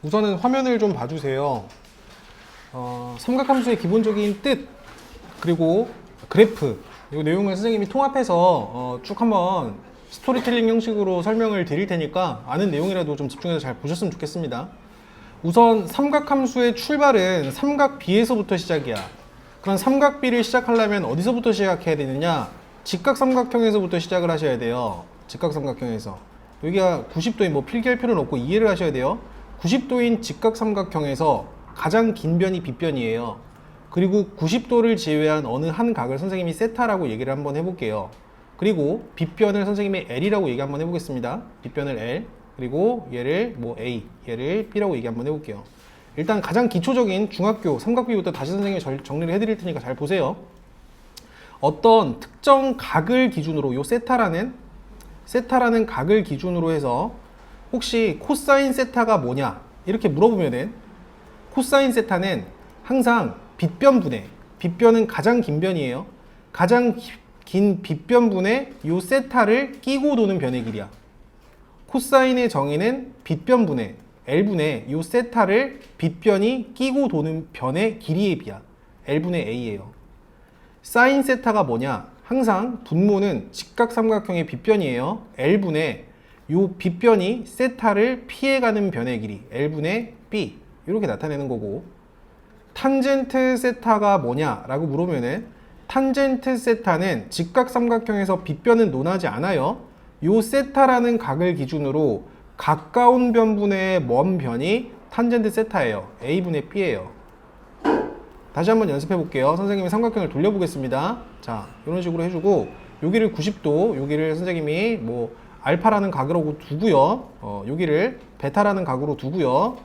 우선은 화면을 좀 봐주세요. 삼각함수의 기본적인 뜻, 그리고 그래프, 이 내용을 선생님이 통합해서 쭉 한번 스토리텔링 형식으로 설명을 드릴 테니까 아는 내용이라도 좀 집중해서 잘 보셨으면 좋겠습니다. 우선 삼각함수의 출발은 삼각 B에서부터 시작이야. 그럼 삼각 B를 시작하려면 어디서부터 시작해야 되느냐? 직각삼각형에서부터 시작을 하셔야 돼요. 직각삼각형에서. 여기가 90도인 뭐 필기할 필요는 없고 이해를 하셔야 돼요. 90도인 직각삼각형에서 가장 긴 변이 빗변이에요. 그리고 90도를 제외한 어느 한 각을 선생님이 세타라고 얘기를 한번 해볼게요. 그리고 빗변을 선생님이 L이라고 얘기 한번 해보겠습니다. 빗변을 L, 그리고 얘를 뭐 A, 얘를 B라고 얘기 한번 해볼게요. 일단 가장 기초적인 중학교 삼각비부터 다시 선생님이 정리를 해드릴 테니까 잘 보세요. 어떤 특정 각을 기준으로 요 세타라는 각을 기준으로 해서 혹시 코사인 세타가 뭐냐 이렇게 물어보면은 코사인 세타는 항상 빗변분의, 빗변은 가장 긴 변이에요. 가장 긴 빗변분의 요 세타를 끼고 도는 변의 길이야. 코사인의 정의는 빗변분의 L분의 요 세타를 빗변이 끼고 도는 변의 길이에 비야. L분의 A예요. 사인 세타가 뭐냐? 항상 분모는 직각삼각형의 빗변이에요. L분의 요 빗변이 세타를 피해가는 변의 길이 L분의 B 이렇게 나타내는 거고, 탄젠트 세타가 뭐냐 라고 물으면은 탄젠트 세타는 직각삼각형에서 빗변은 논하지 않아요. 요 세타라는 각을 기준으로 가까운 변분의 먼 변이 탄젠트 세타예요. A분의 B예요. 다시 한번 연습해 볼게요. 선생님이 삼각형을 돌려보겠습니다. 자, 이런 식으로 해주고 여기를 90도, 여기를 선생님이 뭐 알파라는 각으로 두고요. 여기를 베타라는 각으로 두고요.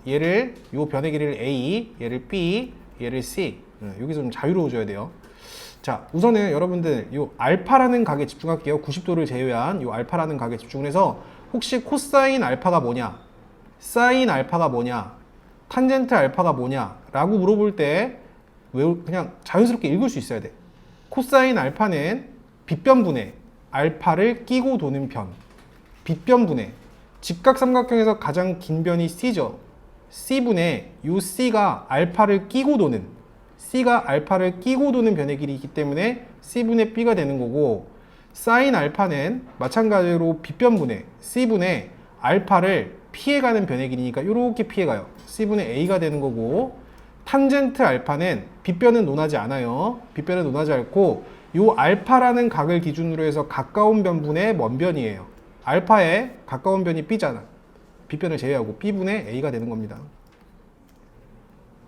얘를 요 변의 길이를 A, 얘를 B, 얘를 C. 여기서 좀 자유로워져야 돼요. 자, 우선은 여러분들 요 알파라는 각에 집중할게요. 90도를 제외한 요 알파라는 각에 집중을 해서 혹시 코사인 알파가 뭐냐? 사인 알파가 뭐냐? 탄젠트 알파가 뭐냐? 라고 물어볼 때 그냥 자연스럽게 읽을 수 있어야 돼. 코사인 알파는 빗변분의 알파를 끼고 도는 변. 빗변분의 직각삼각형에서 가장 긴 변이 C죠. C분의 요 C가 알파를 끼고 도는 변의 길이기 때문에 C분의 B가 되는 거고, 사인 알파는 마찬가지로 빗변분의 C분의 알파를 피해가는 변의 길이니까 이렇게 피해가요. C분의 A가 되는 거고, 탄젠트 알파는 빗변은 논하지 않아요. 빗변은 논하지 않고 요 알파라는 각을 기준으로 해서 가까운 변분의 먼 변이에요. 알파의 가까운 변이 B잖아. 빗변을 제외하고 B분의 A가 되는 겁니다.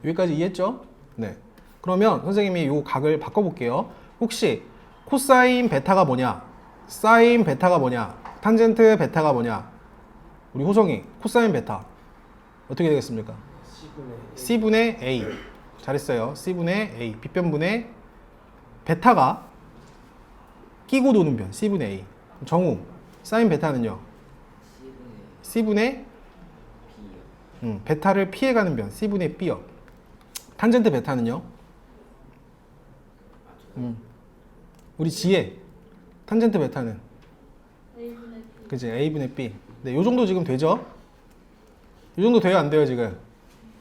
여기까지 이해했죠? 네. 그러면 선생님이 요 각을 바꿔볼게요. 혹시 코사인 베타가 뭐냐? 사인 베타가 뭐냐? 탄젠트 베타가 뭐냐? 우리 호성이 코사인 베타 어떻게 되겠습니까? C분의 A. 잘했어요. C분의 A. 빗변분의 베타가 끼고 도는 변 C분의 A. 정우 사인 베타는요? C분의 베타를 피해가는 변 C분의 B요. 탄젠트 베타는요? 우리 지혜 탄젠트 베타는 그치 A분의 B. 네, 요 정도 지금 되죠? 이 정도 돼요, 안 돼요, 지금?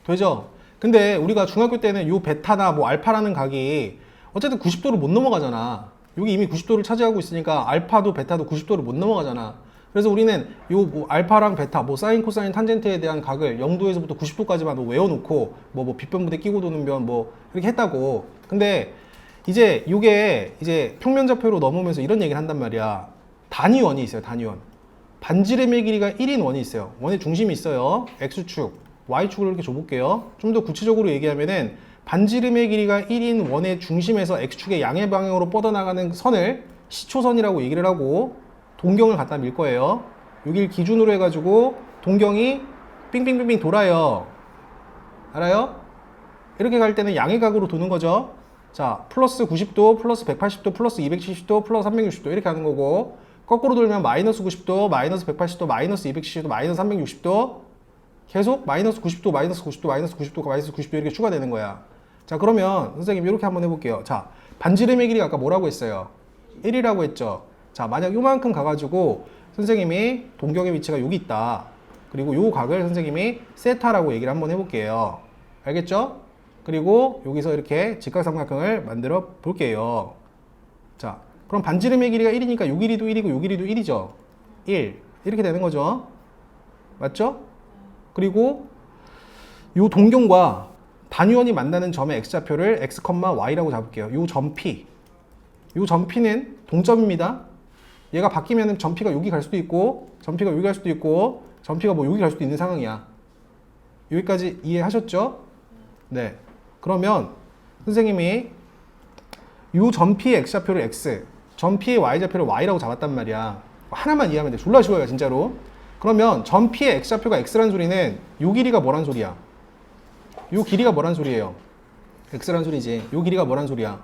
되죠? 근데 우리가 중학교 때는 요 베타나 뭐 알파라는 각이 어쨌든 90도를 못 넘어가잖아. 여기 이미 90도를 차지하고 있으니까 알파도 베타도 90도를 못 넘어가잖아. 그래서 우리는 요 뭐 알파랑 베타, 뭐 사인, 코사인, 탄젠트에 대한 각을 0도에서부터 90도까지만 외워놓고 뭐 빗변분에 끼고 도는 변 뭐 이렇게 했다고. 근데 이제 요게 이제 평면좌표로 넘으면서 이런 얘기를 한단 말이야. 단위원이 있어요, 단위원. 반지름의 길이가 1인 원이 있어요. 원의 중심이 있어요. X축, Y축을 이렇게 줘볼게요. 좀 더 구체적으로 얘기하면은 반지름의 길이가 1인 원의 중심에서 X축의 양의 방향으로 뻗어나가는 선을 시초선이라고 얘기를 하고 동경을 갖다 밀 거예요. 여길 기준으로 해가지고 동경이 빙빙빙빙 돌아요. 알아요? 이렇게 갈 때는 양의 각으로 도는 거죠. 자, 플러스 90도, 플러스 180도, 플러스 270도, 플러스 360도 이렇게 하는 거고, 거꾸로 돌면 마이너스 90도, 마이너스 180도, 마이너스 270도, 마이너스 360도 계속 마이너스 90도, 마이너스 90도, 마이너스 90도, 마이너스 90도 이렇게 추가되는 거야. 자, 그러면 선생님 이렇게 한번 해볼게요. 자, 반지름의 길이가 아까 뭐라고 했어요? 1이라고 했죠. 자, 만약 요만큼 가가지고 선생님이 동경의 위치가 여기 있다. 그리고 요 각을 선생님이 세타라고 얘기를 한번 해볼게요. 알겠죠? 그리고 여기서 이렇게 직각삼각형을 만들어 볼게요. 자, 그럼 반지름의 길이가 1이니까 요 길이도 1이고 요 길이도 1이죠. 1 이렇게 되는 거죠. 맞죠? 그리고 요 동경과 단위원이 만나는 점의 x좌표를 x, y라고 잡을게요. 요 점 P. 요 점 P는 동점입니다. 얘가 바뀌면 점 P가 여기 갈 수도 있고 점 P가 여기 갈 수도 있고 점 P가 뭐 여기 갈 수도 있는 상황이야. 여기까지 이해하셨죠? 네. 그러면 선생님이 요 점 P의 x좌표를 x, 점 P의 y좌표를 y라고 잡았단 말이야. 하나만 이해하면 돼. 졸라 쉬워요, 진짜로. 그러면 점 P의 x좌표가 x란 소리는 요 길이가 뭐란 소리야? 요 길이가 뭐란 소리예요? x란 소리지. 요 길이가 뭐란 소리야?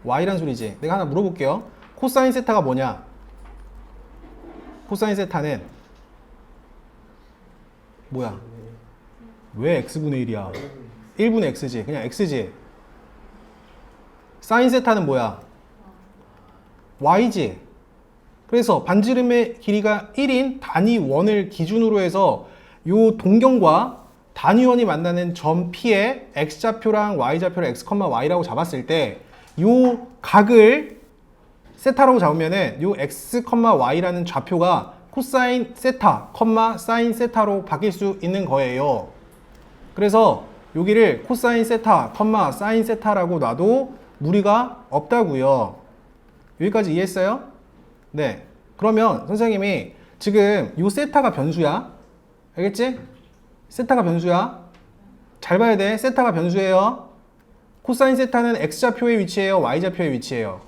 y란 소리지. 내가 하나 물어볼게요. 코사인 세타가 뭐냐? 코사인 세타는 뭐야? 왜 x분의 1이야? 1분의 x지. 그냥 x지. 사인 세타는 뭐야? y지. 그래서 반지름의 길이가 1인 단위원을 기준으로 해서 요 동경과 단위원이 만나는 점 P의 x좌표랑 y좌표를 x, y라고 잡았을 때 요 각을 세타라고 잡으면은 요 x, y라는 좌표가 코사인 세타, 사인 세타로 바뀔 수 있는 거예요. 그래서 여기를 코사인 세타, 사인 세타라고 놔도 무리가 없다고요. 여기까지 이해했어요? 네. 그러면 선생님이 지금 요 세타가 변수야. 알겠지? 세타가 변수야. 잘 봐야 돼. 세타가 변수예요. 코사인 세타는 x좌표의 위치예요, y좌표의 위치예요?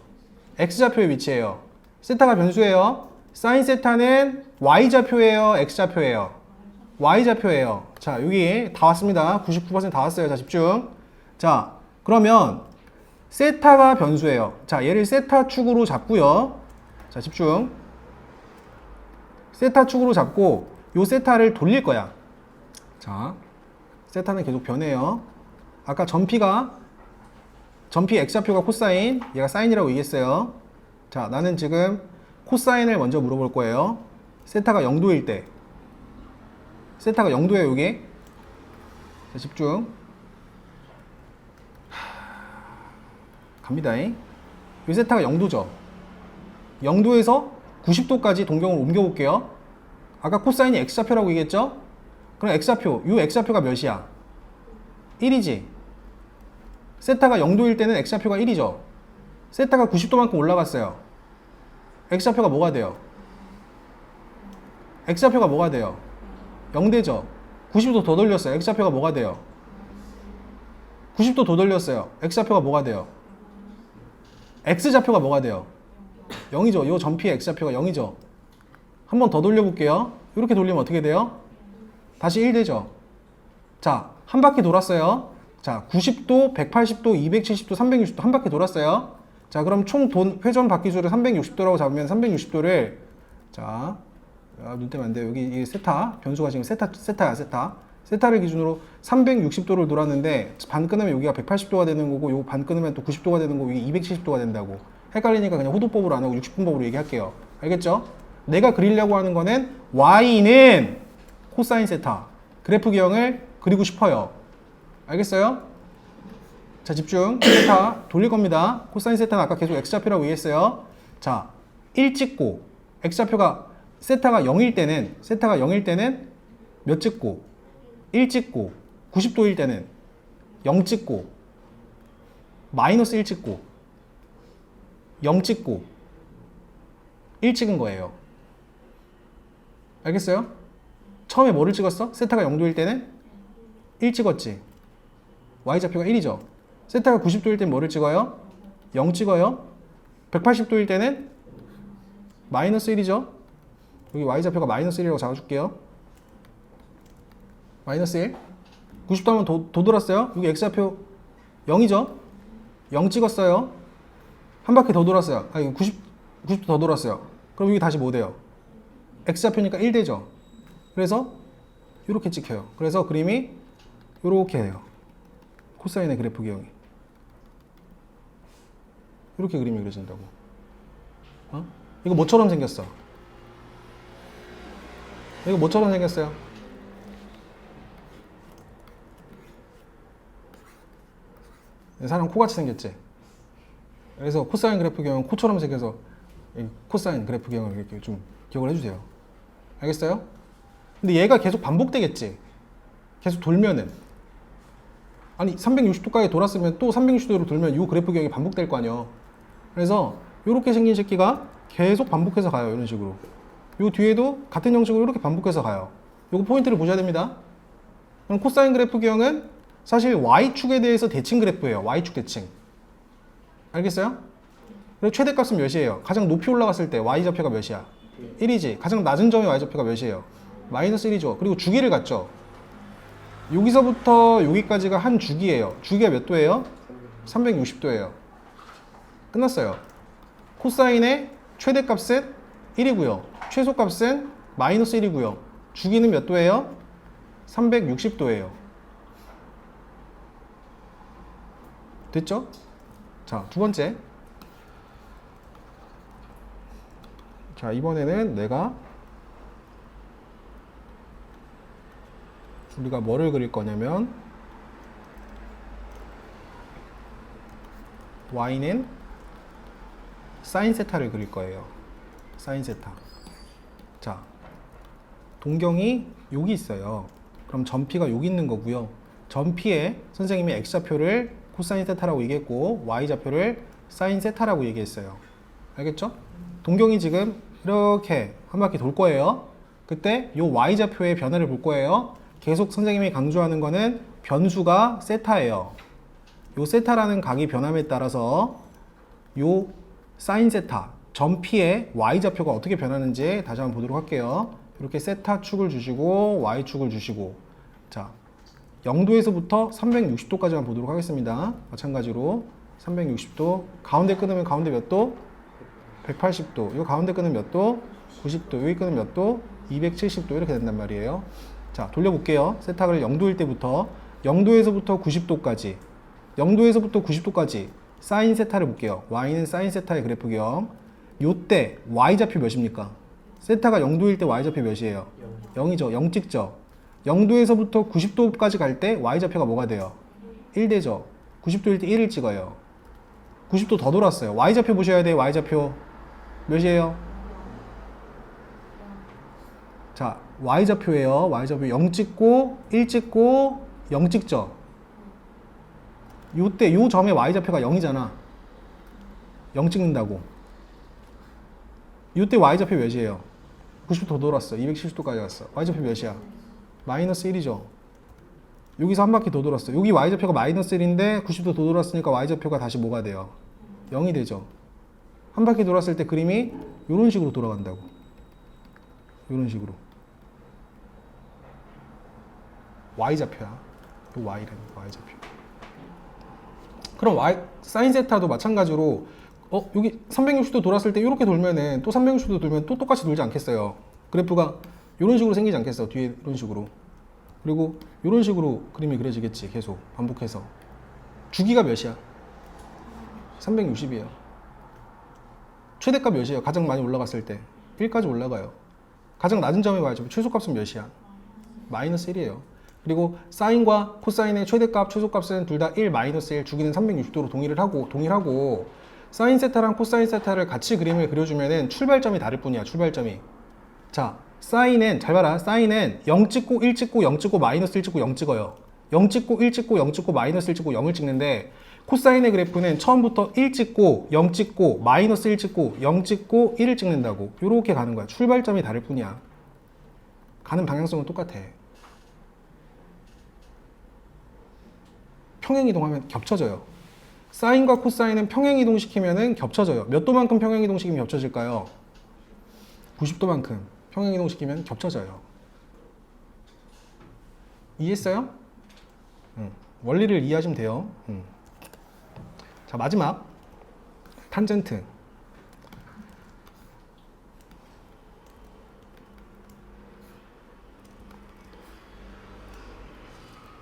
x좌표의 위치예요. 세타가 변수예요. 사인 세타는 y좌표예요, x좌표예요? y좌표예요. 자, 여기 다 왔습니다. 99% 다 왔어요. 자, 집중. 자, 그러면 세타가 변수예요. 자, 얘를 세타 축으로 잡고요. 자, 집중. 세타 축으로 잡고 요 세타를 돌릴 거야. 자, 세타는 계속 변해요. 아까 점 P x좌표가 코사인, 얘가 사인이라고 얘기했어요. 자, 나는 지금 코사인을 먼저 물어볼 거예요. 세타가 0도일 때. 세타가 0도예요, 여기. 자, 집중. 갑니다. 이 세타가 0도죠. 0도에서 90도까지 동경을 옮겨볼게요. 아까 코사인이 x좌표라고 얘기했죠? 그럼 x좌표, 이 x좌표가 몇이야? 1이지. 세타가 0도일 때는 x좌표가 1이죠. 세타가 90도만큼 올라갔어요. x좌표가 뭐가 돼요? x좌표가 뭐가 돼요? 0되죠. 90도 더 돌렸어요. x좌표가 뭐가 돼요? 90도 더 돌렸어요. x좌표가 뭐가 돼요? x좌표가 뭐가 돼요? 0이죠. 요 점 P의 x좌표가 0이죠. 한 번 더 돌려볼게요. 이렇게 돌리면 어떻게 돼요? 다시 1 되죠. 자, 한 바퀴 돌았어요. 자, 90도, 180도, 270도, 360도 한 바퀴 돌았어요. 자, 그럼 총 회전 바퀴수를 360도라고 잡으면 360도를 자, 눈 떼면 안 돼요. 여기 이 세타, 변수가 지금 세타야, 세타. 세타를 기준으로 360도를 돌았는데 반 끊으면 여기가 180도가 되는 거고 요 반 끊으면 또 90도가 되는 거고 이게 270도가 된다고. 헷갈리니까 그냥 호도법으로 안 하고 60분법으로 얘기할게요. 알겠죠? 내가 그리려고 하는 거는 y는 코사인 세타 그래프 기형을 그리고 싶어요. 알겠어요? 자, 집중. 세타 돌릴 겁니다. 코사인 세타는 아까 계속 x좌표라고 얘기했어요. 자, 1 찍고 x좌표가 세타가 0일 때는 몇 찍고 1 찍고 90도일 때는 0 찍고 마이너스 1 찍고 0 찍고 1 찍은 거예요. 알겠어요? 처음에 뭐를 찍었어? 세타가 0도일 때는 1 찍었지. y좌표가 1이죠. 세타가 90도일 때는 뭐를 찍어요? 0 찍어요. 180도일 때는 마이너스 1이죠. 여기 y좌표가 마이너스 1이라고 잡아줄게요. 마이너스 1. 90도 하면 도 돌았어요. 여기 x좌표 0이죠. 0 찍었어요. 한 바퀴 더 돌았어요. 아니 90도 더 돌았어요. 그럼 여기 다시 뭐 돼요? x좌표니까 1 되죠. 그래서 이렇게 찍혀요. 그래서 그림이 이렇게 돼요. 코사인의 그래프 기형이. 이렇게 그림이 그려진다고. 이거 뭐처럼 생겼어? 이거 뭐처럼 생겼어요? 사람 코같이 생겼지. 그래서 코사인 그래프 경은 코처럼 생겨서 코사인 그래프 경을 이렇게 좀 기억을 해주세요. 알겠어요? 근데 얘가 계속 반복되겠지. 계속 돌면은 아니 360도까지 돌았으면 또 360도로 돌면 이 그래프 경이 반복될 거 아니야. 그래서 이렇게 생긴 새끼가 계속 반복해서 가요. 이런 식으로. 요 뒤에도 같은 형식으로 이렇게 반복해서 가요. 요거 포인트를 보셔야 됩니다. 그럼 코사인 그래프 경은 사실 Y축에 대해서 대칭 그래프예요. Y축 대칭. 알겠어요? 그리고 최대값은 몇이에요? 가장 높이 올라갔을 때 Y좌표가 몇이야? 1이지. 가장 낮은 점의 Y좌표가 몇이에요? 마이너스 1이죠. 그리고 주기를 갖죠. 여기서부터 여기까지가 한 주기예요. 주기가 몇 도예요? 360도예요. 끝났어요. 코사인의 최대값은 1이고요. 최소값은 마이너스 1이고요. 주기는 몇 도예요? 360도예요. 됐죠? 자, 두 번째. 자, 이번에는 우리가 뭐를 그릴 거냐면 y는 사인 세타를 그릴 거예요. 사인 세타. 자, 동경이 여기 있어요. 그럼 점피가 여기 있는 거고요. 점피에 선생님이 x좌표를 코사인 세타라고 얘기했고 y좌표를 사인 세타라고 얘기했어요. 알겠죠? 동경이 지금 이렇게 한 바퀴 돌 거예요. 그때 요 y좌표의 변화를 볼 거예요. 계속 선생님이 강조하는 거는 변수가 세타예요. 요 세타라는 각이 변함에 따라서 요 사인 세타, 점피의 y좌표가 어떻게 변하는지 다시 한번 보도록 할게요. 이렇게 세타 축을 주시고 y축을 주시고, 자 0도에서부터 360도까지만 보도록 하겠습니다. 마찬가지로 360도, 가운데 끊으면 가운데 몇 도? 180도. 요 가운데 끊으면 몇 도? 90도. 여기 끊으면 몇 도? 270도. 이렇게 된단 말이에요. 자, 돌려볼게요. 세타를 0도일 때부터 0도에서부터 90도까지, 0도에서부터 90도까지 사인 세타를 볼게요. y는 사인 세타의 그래프경. 요때 y좌표 몇입니까? 세타가 0도일 때 y좌표 몇이에요? 0이죠. 0 찍죠. 0도에서부터 90도까지 갈 때 y좌표가 뭐가 돼요? 1 되죠. 90도일 때 1을 찍어요. 90도 더 돌았어요. y좌표 보셔야 돼요. y좌표 몇이에요? 자, y좌표예요. y좌표 0 찍고 1 찍고 0 찍죠. 요때 요 점의 y좌표가 0이잖아. 0 찍는다고. 요때 y좌표 몇이에요? 90도 더 돌았어. 270도까지 갔어. y좌표 몇이야? 마이너스 1이죠. 여기서 한 바퀴 더 돌았어. 여기 y좌표가 마이너스 1인데 90도 더 돌았으니까 y좌표가 다시 뭐가 돼요? 0이 되죠. 한 바퀴 돌았을 때 그림이 이런 식으로 돌아간다고. 이런 식으로. y좌표야. 요 y라는 y좌표. 그럼 사인 세타도 마찬가지로 여기 360도 돌았을 때 이렇게 돌면은 또 360도 돌면 또 똑같이 돌지 않겠어요? 그래프가 이런 식으로 생기지 않겠어? 뒤에 이런 식으로. 그리고 이런 식으로 그림이 그려지겠지. 계속 반복해서. 주기가 몇이야? 360이에요. 최대값 몇이에요? 가장 많이 올라갔을 때 1까지 올라가요. 가장 낮은 점에 와야죠. 최소값은 몇이야? 마이너스 1이에요. 그리고 사인과 코사인의 최대값, 최소값은 둘 다 1, 마이너스 1, 주기는 360도로 동일하고 사인 세타랑 코사인 세타를 같이 그림을 그려주면은 출발점이 다를 뿐이야. 출발점이. 자, 사인은 잘 봐라. 사인은 0 찍고 1 찍고 0 찍고 마이너스 1 찍고 0 찍어요. 0 찍고 1 찍고 0 찍고 마이너스 1 찍고 0을 찍는데, 코사인의 그래프는 처음부터 1 찍고 0 찍고 마이너스 1 찍고 0 찍고 1을 찍는다고. 요렇게 가는 거야. 출발점이 다를 뿐이야. 가는 방향성은 똑같아. 평행이동하면 겹쳐져요. 사인과 코사인은 평행이동시키면은 겹쳐져요. 몇 도만큼 평행이동시키면 겹쳐질까요? 90도만큼 평행이동시키면 겹쳐져요. 이해했어요? 원리를 이해하시면 돼요. 자, 마지막 탄젠트.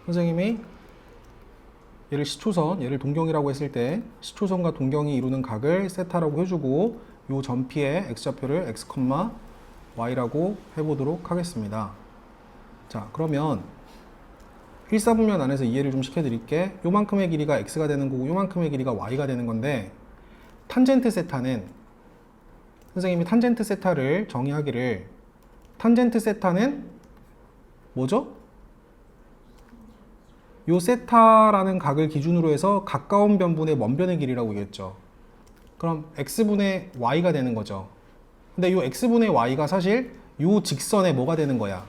선생님이 얘를 시초선, 얘를 동경이라고 했을 때 시초선과 동경이 이루는 각을 세타라고 해주고, 요 점피의 x좌표를 x, y라고 해보도록 하겠습니다. 자, 그러면 1사분면 안에서 이해를 좀 시켜드릴게. 요만큼의 길이가 x가 되는 거고 요만큼의 길이가 y가 되는 건데, 탄젠트 세타는, 선생님이 탄젠트 세타를 정의하기를, 탄젠트 세타는 뭐죠? 요 세타라는 각을 기준으로 해서 가까운 변분의 먼 변의 길이라고 얘기했죠. 그럼 x분의 y가 되는 거죠. 근데 요 x분의 y가 사실 요 직선의 뭐가 되는 거야?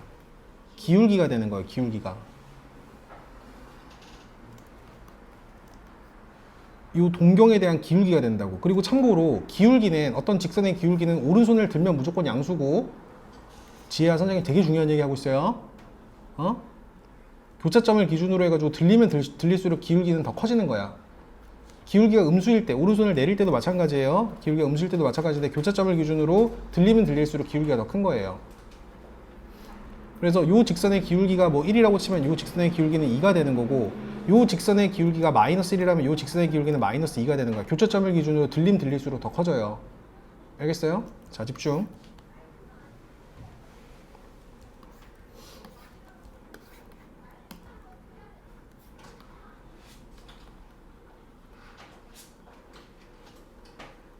기울기가 되는 거예요. 기울기가. 요 동경에 대한 기울기가 된다고. 그리고 참고로 기울기는, 어떤 직선의 기울기는 오른손을 들면 무조건 양수고, 지혜야 선생님이 되게 중요한 얘기 하고 있어요. 교차점을 기준으로 해가지고 들리면 들릴수록 기울기는 더 커지는 거야. 기울기가 음수일 때, 오른손을 내릴 때도 마찬가지예요. 기울기가 음수일 때도 마찬가지인데, 교차점을 기준으로 들리면 들릴수록 기울기가 더 큰 거예요. 그래서 요 직선의 기울기가 뭐 1이라고 치면 요 직선의 기울기는 2가 되는 거고, 요 직선의 기울기가 마이너스 1이라면 요 직선의 기울기는 마이너스 2가 되는 거야. 교차점을 기준으로 들리면 들릴수록 더 커져요. 알겠어요? 자, 집중.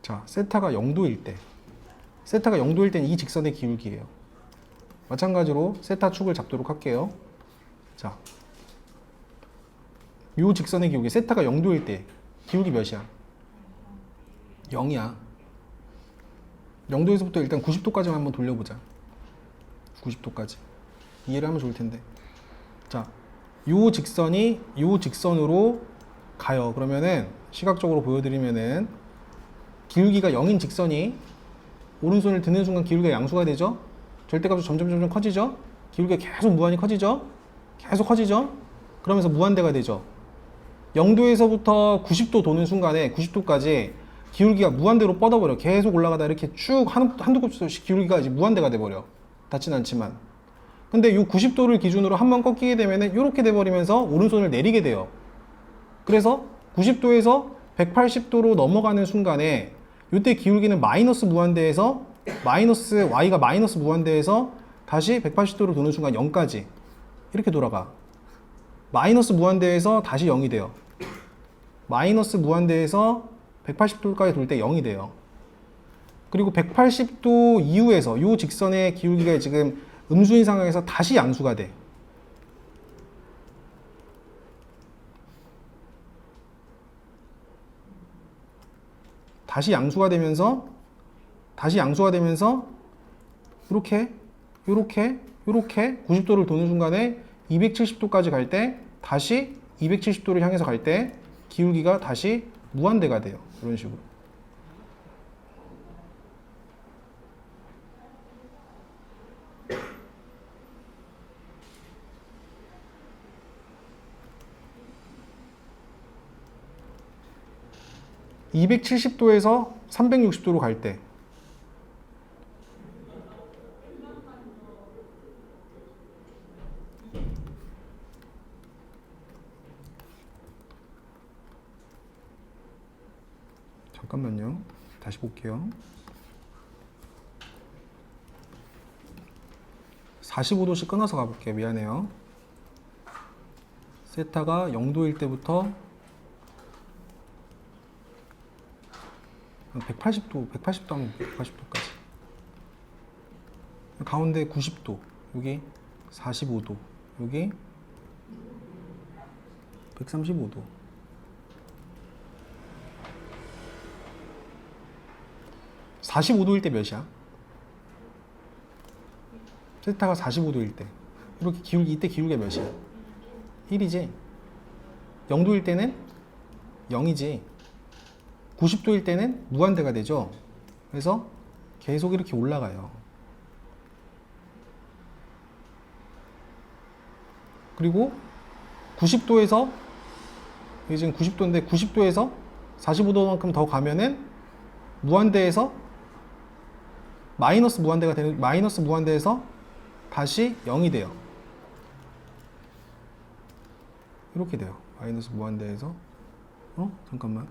자, 세타가 0도일 때, 세타가 0도일 때는 이 직선의 기울기예요. 마찬가지로 세타 축을 잡도록 할게요. 자, 요 직선의 기울기, 세타가 0도일 때 기울기 몇이야? 0이야. 0도에서부터 일단 90도까지만 한번 돌려보자. 90도까지. 이해를 하면 좋을 텐데. 자, 요 직선이 요 직선으로 가요. 그러면은 시각적으로 보여드리면은 기울기가 0인 직선이 오른손을 드는 순간 기울기가 양수가 되죠? 절대값이 점점 커지죠? 기울기가 계속 무한히 커지죠? 계속 커지죠? 그러면서 무한대가 되죠? 0도에서부터 90도 도는 순간에 90도까지 기울기가 무한대로 뻗어버려. 계속 올라가다 이렇게 쭉 한두 곱씩 기울기가 이제 무한대가 돼버려. 닿진 않지만. 근데 이 90도를 기준으로 한 번 꺾이게 되면은 이렇게 돼버리면서 오른손을 내리게 돼요. 그래서 90도에서 180도로 넘어가는 순간에 이때 기울기는 마이너스 무한대에서 y가 마이너스 무한대에서 다시 180도로 도는 순간 0까지 이렇게 돌아가. 마이너스 무한대에서 다시 0이 돼요. 마이너스 무한대에서 180도까지 돌 때 0이 돼요. 그리고 180도 이후에서 이 직선의 기울기가 지금 음수인 상황에서 다시 양수가 돼. 다시 양수가 되면서 이렇게 90도를 도는 순간에 270도까지 갈 때 다시 270도를 향해서 갈 때 기울기가 다시 무한대가 돼요. 이런 식으로. (270도에서) (360도로) 갈 때 잠깐만요. 다시 볼게요. 45도씩 끊어서 가볼게요. 미안해요. 세타가 0도일 때부터 180도 하면 180도까지. 가운데 90도, 여기 45도, 여기 135도. (45도일) 때 몇이야? 세타가 45도일 때 이렇게 이때 기울기가 몇이야? 1이지. 0도일 때는 0이지. 90도일 때는 무한대가 되죠. 그래서 계속 이렇게 올라가요. 그리고 90도에서, 이게 지금 90도인데 90도에서 45도만큼 더 가면은 무한대에서 마이너스 무한대에서 다시 0이 돼요. 이렇게 돼요. 마이너스 무한대에서 잠깐만.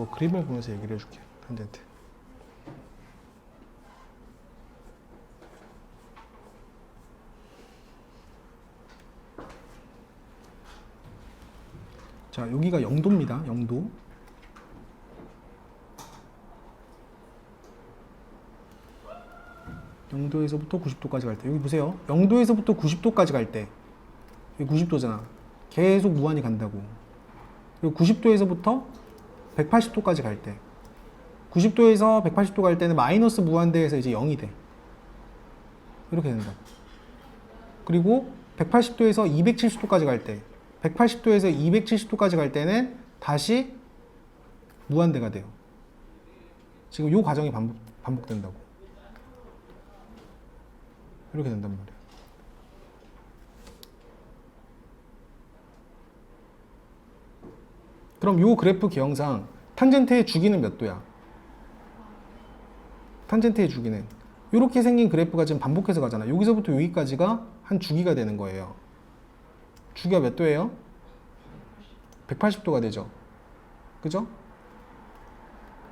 그림을 보면서 얘기를 해줄게. 탄젠트. 자, 여기가 0도입니다. 0도. (0도에서부터) 90도까지 갈 때, 여기 보세요. 0도에서부터 90도까지 갈 때, 여기 90도잖아. 계속 무한히 간다고. 그리고 90도에서부터 180도까지 갈 때, 90도에서 180도 갈 때는 마이너스 무한대에서 이제 0이 돼. 이렇게 된다. 그리고 180도에서 270도까지 갈 때, 180도에서 270도까지 갈 때는 다시 무한대가 돼요. 지금 이 과정이 반복된다고. 이렇게 된단 말이에요. 그럼 이 그래프 기형상 탄젠트의 주기는 몇 도야? 탄젠트의 주기는 이렇게 생긴 그래프가 지금 반복해서 가잖아. 여기서부터 여기까지가 한 주기가 되는 거예요. 주기가 몇 도예요? 180도가 되죠. 그죠?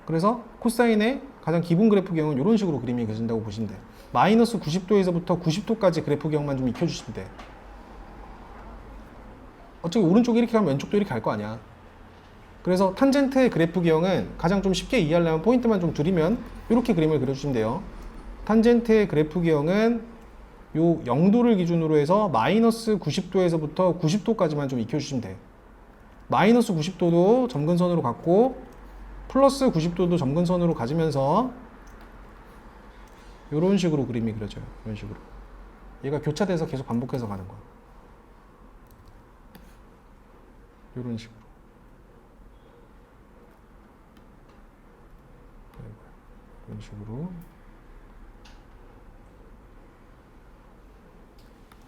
그래서 코사인의 가장 기본 그래프 기형은 이런 식으로 그림이 그려진다고 보시면 돼요. 마이너스 90도에서부터 90도까지 그래프 기형만 좀 익혀주시면 돼. 어차피 오른쪽이 이렇게 가면 왼쪽도 이렇게 갈 거 아니야. 그래서 탄젠트의 그래프 기형은 가장 좀 쉽게 이해하려면 포인트만 좀 드리면 이렇게 그림을 그려주시면 돼요. 탄젠트의 그래프 기형은 요 0도를 기준으로 해서 마이너스 90도에서부터 90도까지만 좀 익혀주시면 돼. 마이너스 90도도 점근선으로 갖고 플러스 90도도 점근선으로 가지면서 이런 식으로 그림이 그려져요. 이런 식으로. 얘가 교차돼서 계속 반복해서 가는 거야. 이런 식으로. 이런 식으로.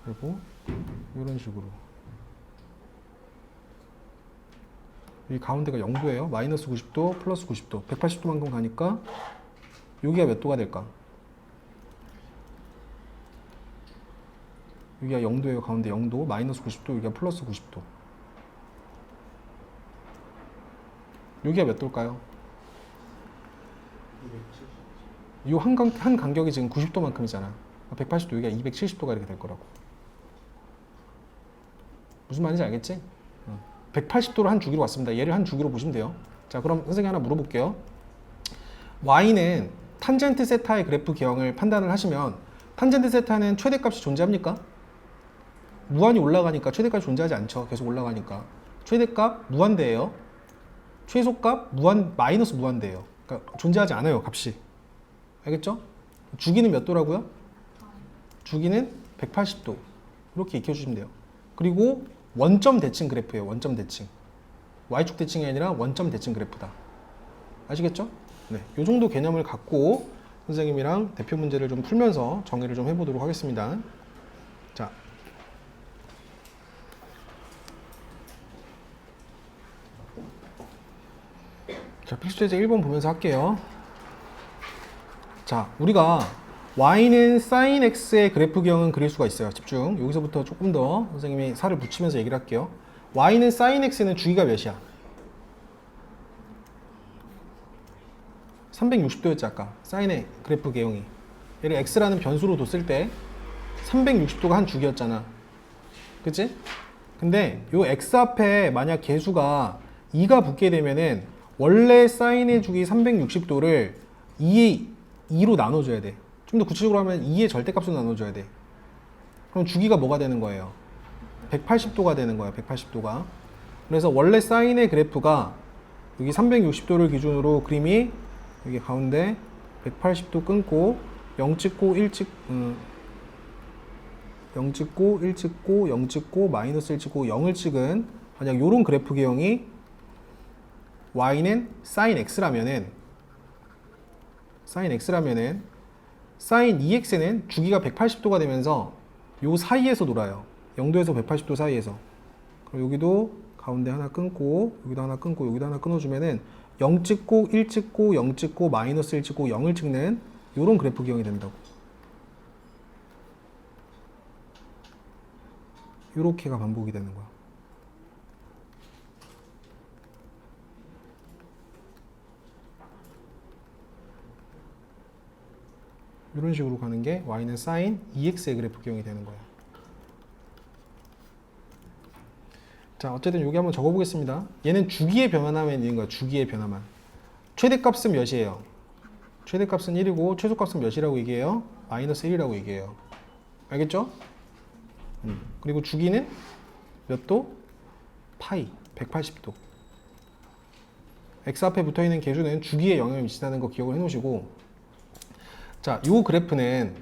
그리고 이런 식으로. 이 가운데가 0도예요. 마이너스 90도, 플러스 90도. 180도만큼 가니까 여기가 몇 도가 될까? 여기가 0도예요. 가운데 0도, 마이너스 90도, 여기가 플러스 90도. 여기가 몇 도일까요? 이 한 간격이 지금 90도만큼이잖아. 180도, 여기가 270도가 이렇게 될 거라고. 무슨 말인지 알겠지? 180도로 한 주기로 왔습니다. 얘를 한 주기로 보시면 돼요. 자, 그럼 선생님이 하나 물어볼게요. y는 탄젠트 세타의 그래프 기형을 판단을 하시면 탄젠트 세타는 최대값이 존재합니까? 무한히 올라가니까 최대값이 존재하지 않죠. 계속 올라가니까. 최대값 무한대예요. 최소값 마이너스 무한대예요. 그러니까 존재하지 않아요, 값이. 알겠죠? 주기는 몇 도라고요? 주기는 180도. 이렇게 익혀주시면 돼요. 그리고 원점 대칭 그래프예요. 원점 대칭. Y축 대칭이 아니라 원점 대칭 그래프다. 아시겠죠? 네, 이 정도 개념을 갖고 선생님이랑 대표 문제를 좀 풀면서 정의를 좀 해보도록 하겠습니다. 자, 필수제제 1번 보면서 할게요. 자, 우리가 y는 sin x의 그래프 기형은 그릴 수가 있어요. 집중. 여기서부터 조금 더 선생님이 살을 붙이면서 얘기를 할게요. y는 sin x는 주기가 몇이야? 360도였지 아까. 사인의 그래프 기형이. 얘를 x라는 변수로 뒀을 때 360도가 한 주기였잖아. 그치? 근데 요 x 앞에 만약 개수가 2가 붙게 되면은 원래 사인의 주기 360도를 2로 나눠줘야 돼. 좀 더 구체적으로 하면 2의 절대값으로 나눠줘야 돼. 그럼 주기가 뭐가 되는 거예요? 180도가 되는 거야. 180도가. 그래서 원래 사인의 그래프가 여기 360도를 기준으로 그림이 여기 가운데 180도 끊고 0 찍고 1 찍고 1 찍고 0 찍고 마이너스 1 찍고 0을 찍은 만약 이런 그래프 기형이 y는 sin x라면은 sin 2x는 주기가 180도가 되면서 요 사이에서 놀아요. 0도에서 180도 사이에서. 그럼 여기도 가운데 하나 끊고 여기도 하나 끊고 여기도 하나 끊어주면은 0 찍고 1 찍고 0 찍고 마이너스 1 찍고 0을 찍는 요런 그래프 기형이 된다고. 요렇게가 반복이 되는 거야. 이런 식으로 가는 게 y는 sin 2x의 그래프 기형이 되는 거예요. 자, 어쨌든 여기 한번 적어보겠습니다. 얘는 주기의 변화만 있는 거야. 주기의 변화만. 최대값은 몇이에요? 최대값은 1이고 최소값은 몇이라고 얘기해요? 마이너스 1이라고 얘기해요. 알겠죠? 그리고 주기는 몇 도? 파이, 180도. x 앞에 붙어있는 계수는 주기에 영향을 미친다는 거 기억을 해놓으시고, 자, 요 그래프는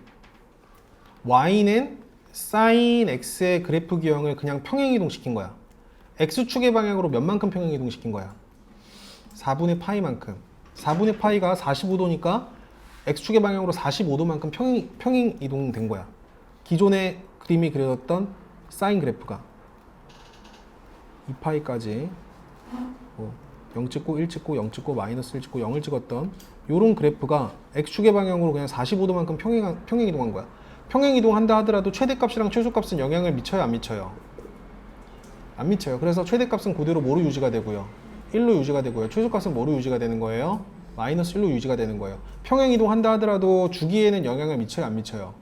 y는 sin x의 그래프 기형을 그냥 평행이동 시킨 거야. x축의 방향으로 몇만큼 평행이동 시킨 거야? 4분의 파이만큼. 4분의 파이가 45도니까 x축의 방향으로 45도만큼 평행 이동된 거야. 기존의 그림이 그려졌던 사인 그래프가 2파이까지 0 찍고 1 찍고 0 찍고 마이너스 1 찍고 0을 찍었던 요런 그래프가 x축의 방향으로 그냥 45도만큼 평행 이동한 거야. 평행 이동한다 하더라도 최대값이랑 최소값은 영향을 미쳐요, 안 미쳐요? 안 미쳐요. 그래서 최대값은 그대로 뭐로 유지가 되고요? 1로 유지가 되고요. 최소값은 뭐로 유지가 되는 거예요? 마이너스 1로 유지가 되는 거예요. 평행 이동한다 하더라도 주기에는 영향을 미쳐요, 안 미쳐요?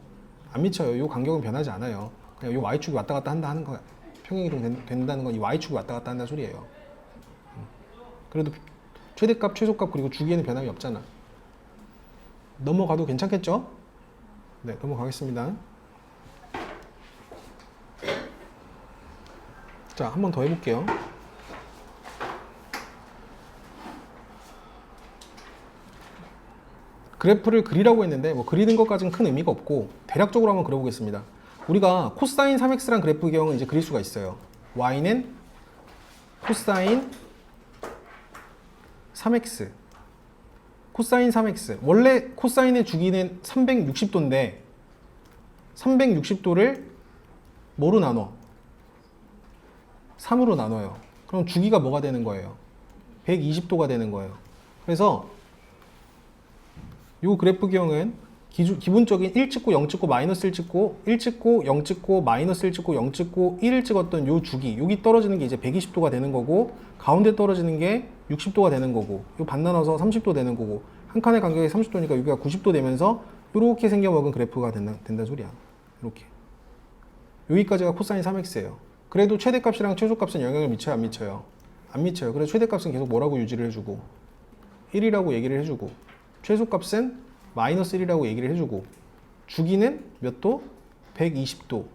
안 미쳐요. 이 간격은 변하지 않아요. 그냥 이 y축이 왔다 갔다 한다 하는 거야. 평행 이동 된다는 건 이 y축이 왔다 갔다 한다는 소리예요. 그래도 최대값, 최소값 그리고 주기에는 변함이 없잖아. 넘어가도 괜찮겠죠? 네, 넘어가겠습니다. 자, 한 번 더 해볼게요. 그래프를 그리라고 했는데 뭐 그리는 것까지는 큰 의미가 없고 대략적으로 한번 그려보겠습니다. 우리가 코사인 3x란 그래프 기형을 이제 그릴 수가 있어요. y는 코사인 3x, 코사인 3x. 원래 코사인의 주기는 360도인데 360도를 뭐로 나눠? 3으로 나눠요. 그럼 주기가 뭐가 되는 거예요? 120도가 되는 거예요. 그래서 이 그래프 기형은 기본적인 1 찍고 0 찍고 마이너스 1 찍고 1 찍고 0 찍고 마이너스 1 찍고 0 찍고 1을 찍었던 요 주기, 여기 떨어지는 게 이제 120도가 되는 거고 가운데 떨어지는 게 60도가 되는 거고 요 반 나눠서 30도 되는 거고 한 칸의 간격이 30도니까 여기가 90도 되면서 이렇게 생겨먹은 그래프가 된다 소리야. 이렇게 여기까지가 코사인 3x예요. 그래도 최대값이랑 최소값은 영향을 미쳐요, 안 미쳐요? 안 미쳐요. 그래서 최대값은 계속 뭐라고 유지를 해주고 1이라고 얘기를 해주고 최소값은 마이너스 1이라고 얘기를 해주고 주기는 몇 도? 120도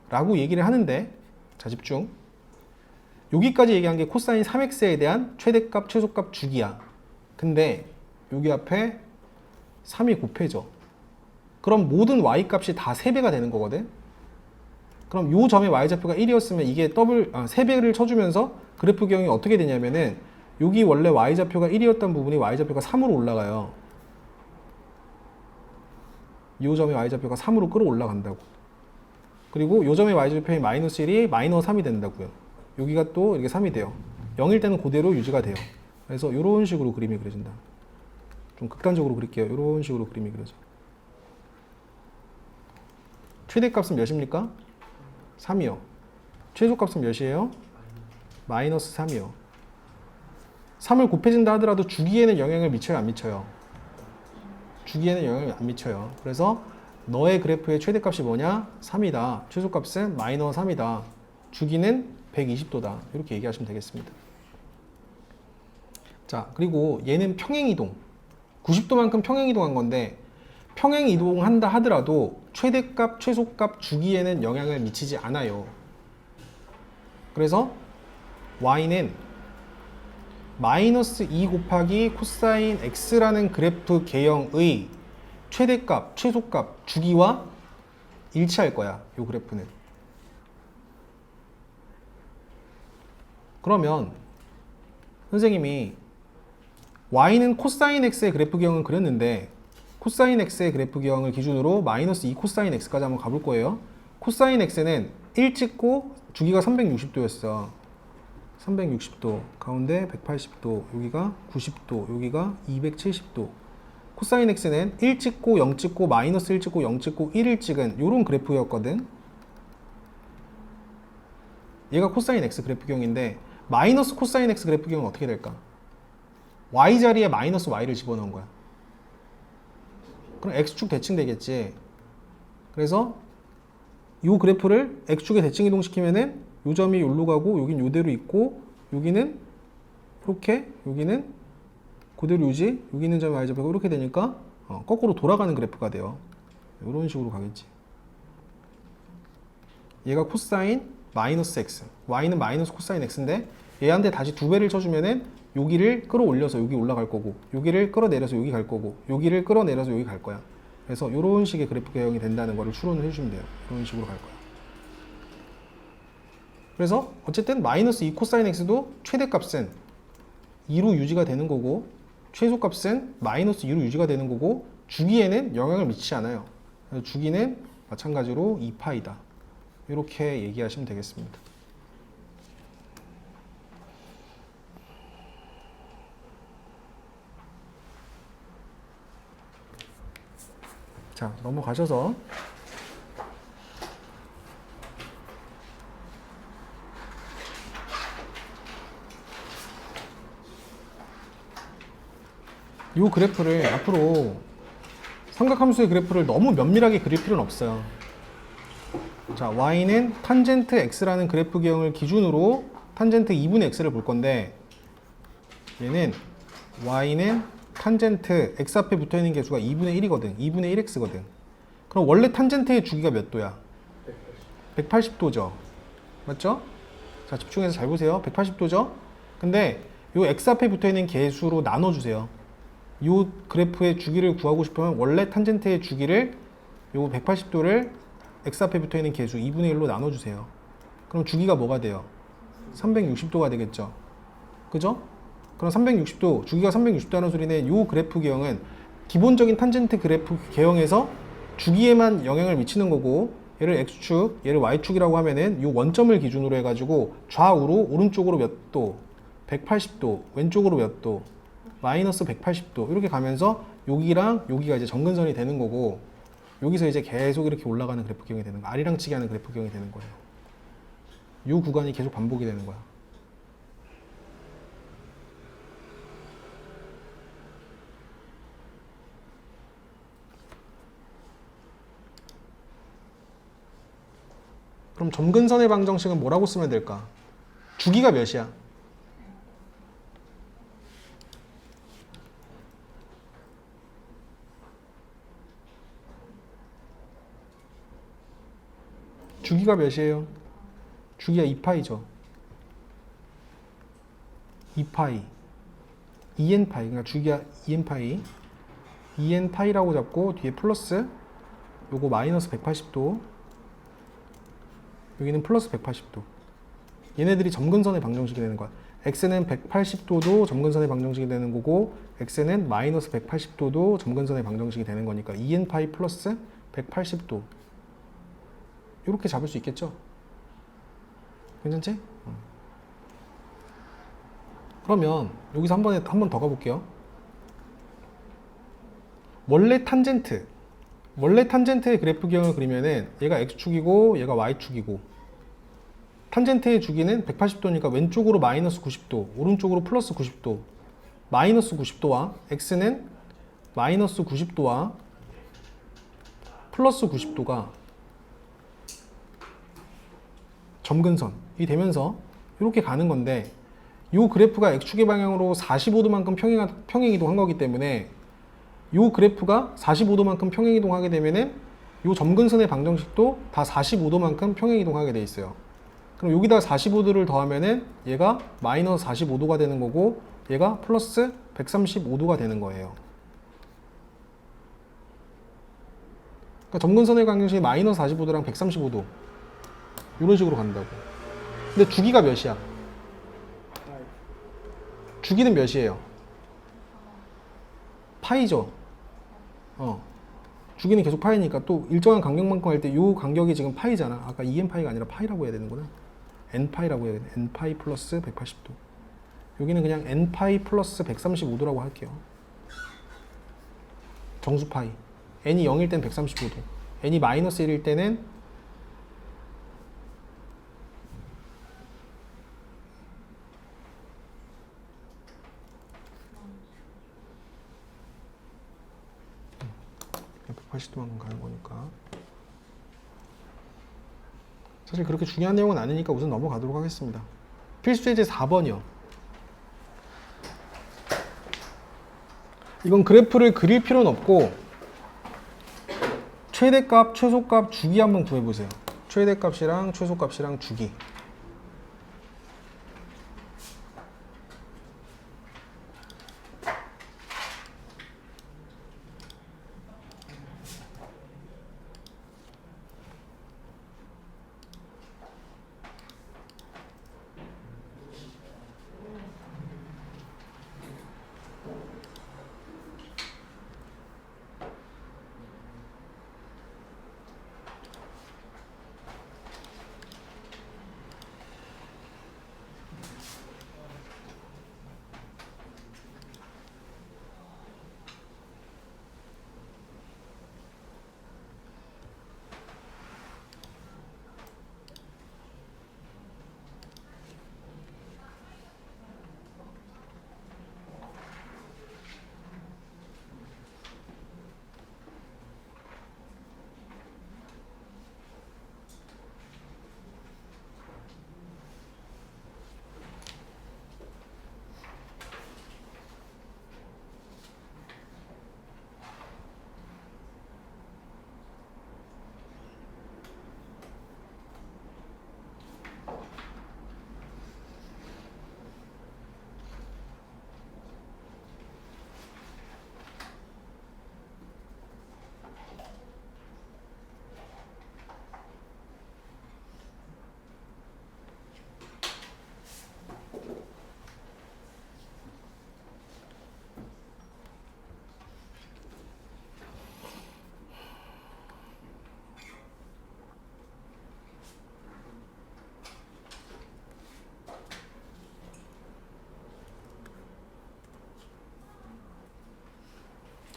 라고 얘기를 하는데, 자 집중, 여기까지 얘기한 게 코사인 3x에 대한 최대값, 최소값 주기야. 근데 여기 앞에 3이 곱해져. 그럼 모든 y값이 다 3배가 되는 거거든. 그럼 요 점의 y좌표가 1이었으면 이게 3배를 쳐주면서 그래프 기형이 어떻게 되냐면은 여기 원래 y좌표가 1이었던 부분이 y좌표가 3으로 올라가요. 이 점의 y좌표가 3으로 끌어올라간다고. 그리고 이 점의 y좌표의 마이너스 1이 마이너스 3이 된다고요. 여기가 또 이렇게 3이 돼요. 0일 때는 그대로 유지가 돼요. 그래서 이런 식으로 그림이 그려진다. 좀 극단적으로 그릴게요. 이런 식으로 그림이 그려져. 최대값은 몇입니까? 3이요. 최소값은 몇이에요? 마이너스 3이요. 3을 곱해진다 하더라도 주기에는 영향을 미쳐요, 안 미쳐요? 주기에는 영향을 안 미쳐요. 그래서 너의 그래프의 최대값이 뭐냐? 3이다. 최소값은 마이너스 3이다. 주기는 120도다. 이렇게 얘기하시면 되겠습니다. 자, 그리고 얘는 평행이동. 90도만큼 평행이동한 건데 평행이동한다 하더라도 최대값, 최소값, 주기에는 영향을 미치지 않아요. 그래서 y는 마이너스 2 곱하기 코사인 x라는 그래프 개형의 최대값, 최소값, 주기와 일치할 거야. 이 그래프는. 그러면 선생님이 y는 코사인 x의 그래프 기형을 그렸는데 코사인 x의 그래프 기형을 기준으로 마이너스 2 코사인 x까지 한번 가볼 거예요. 코사인 x는 1 찍고 주기가 360도였어. 360도, 가운데 180도, 여기가 90도, 여기가 270도. 코사인 x는 1 찍고 0 찍고 마이너스 1 찍고 0 찍고 1을 찍은 이런 그래프였거든. 얘가 코사인 x 그래프 기형인데 마이너스 코사인 x 그래프 기형은 어떻게 될까? y 자리에 마이너스 y를 집어넣은 거야. 그럼 X축 대칭 되겠지. 그래서 이 그래프를 X축에 대칭 이동시키면은 요 점이 여기로 가고 여긴 요대로 있고 여기는 이렇게 여기는 그대로 유지 여기 있는 점이 Y좌표가 이렇게 되니까 거꾸로 돌아가는 그래프가 돼요. 이런 식으로 가겠지. 얘가 코사인 마이너스 X Y는 마이너스 코사인 X인데 얘한테 다시 2배를 쳐주면은 여기를 끌어올려서 여기 올라갈 거고 여기를 끌어내려서 여기 갈 거고 여기를 끌어내려서 여기 갈 거야. 그래서 이런 식의 그래프 개형이 된다는 거를 추론을 해주면 돼요. 이런 식으로 갈 거야. 그래서 어쨌든 마이너스 2 코사인 X도 최대값은 2로 유지가 되는 거고 최소값은 마이너스 2로 유지가 되는 거고 주기에는 영향을 미치지 않아요. 그래서 주기는 마찬가지로 2파이다. 이렇게 얘기하시면 되겠습니다. 자, 넘어가셔서 이 그래프를 앞으로 삼각함수의 그래프를 너무 면밀하게 그릴 필요는 없어요. 자, y는 탄젠트 x라는 그래프 기형을 기준으로 탄젠트 2분의 x를 볼 건데 얘는 y는 탄젠트 x 앞에 붙어있는 개수가 2분의 1이거든. 2분의 1x거든. 그럼 원래 탄젠트의 주기가 몇 도야? 180도죠. 맞죠? 자, 집중해서 잘 보세요. 180도죠? 근데 요 x 앞에 붙어있는 개수로 나눠주세요. 요 그래프의 주기를 구하고 싶으면 원래 탄젠트의 주기를 요 180도를 x 앞에 붙어있는 개수 2분의 1로 나눠주세요. 그럼 주기가 뭐가 돼요? 360도가 되겠죠. 그죠? 그럼 360도, 주기가 360도라는 소리는 요 그래프 개형은 기본적인 탄젠트 그래프 개형에서 주기에만 영향을 미치는 거고 얘를 x축, 얘를 y축이라고 하면은 요 원점을 기준으로 해가지고 좌우로 오른쪽으로 몇 도, 180도, 왼쪽으로 몇 도, 마이너스 180도 이렇게 가면서 여기랑 여기가 이제 점근선이 되는 거고 여기서 이제 계속 이렇게 올라가는 그래프 기형이 되는 거야. 아리랑치기 하는 그래프 기형이 되는 거예요. 이 구간이 계속 반복이 되는 거야. 그럼 점근선의 방정식은 뭐라고 쓰면 될까? 주기가 몇이야? 주기가 몇이에요? 주기가 2파이죠. 2파이. 2n파이. 그러니까 주기가 2n파이. 2n파이라고 잡고 뒤에 플러스 요거 마이너스 180도. 여기는 플러스 180도. 얘네들이 점근선의 방정식이 되는 거야. x는 180도도 점근선의 방정식이 되는 거고 x는 마이너스 180도도 점근선의 방정식이 되는 거니까 2n파이 플러스 180도. 이렇게 잡을 수 있겠죠? 괜찮지? 그러면 여기서 한 번 더 가볼게요. 원래 탄젠트의 그래프 기형을 그리면은 얘가 x축이고 얘가 y축이고 탄젠트의 주기는 180도니까 왼쪽으로 마이너스 90도, 오른쪽으로 플러스 90도, 마이너스 90도와 x는 마이너스 90도와 플러스 90도가 점근선이 되면서 이렇게 가는 건데 이 그래프가 x축의 방향으로 45도만큼 평행이동한 거기 때문에 이 그래프가 45도만큼 평행이동하게 되면은 이 점근선의 방정식도 다 45도만큼 평행이동하게 돼 있어요. 그럼 여기다 45도를 더하면은 얘가 마이너스 45도가 되는 거고 얘가 플러스 135도가 되는 거예요. 그러니까 점근선의 방정식이 마이너스 45도랑 135도 이런 식으로 간다고. 근데 주기가 몇이야? 주기는 몇이에요? 파이죠. 주기는 계속 파이니까 또 일정한 간격만큼 할 때 이 간격이 지금 파이잖아. 아까 2n파이가 아니라 파이라고 해야 되는구나. n파이라고 해야 돼. n파이 플러스 180도. 여기는 그냥 n파이 플러스 135도라고 할게요. 정수파이. n이 0일 땐 135도. n이 마이너스 1일 때는 360도만 가는 거니까. 사실 그렇게 중요한 내용은 아니니까 우선 넘어가도록 하겠습니다. 필수 예제 4번이요. 이건 그래프를 그릴 필요는 없고 최대값, 최소값, 주기 한번 구해보세요. 최대값이랑 최소값이랑 주기.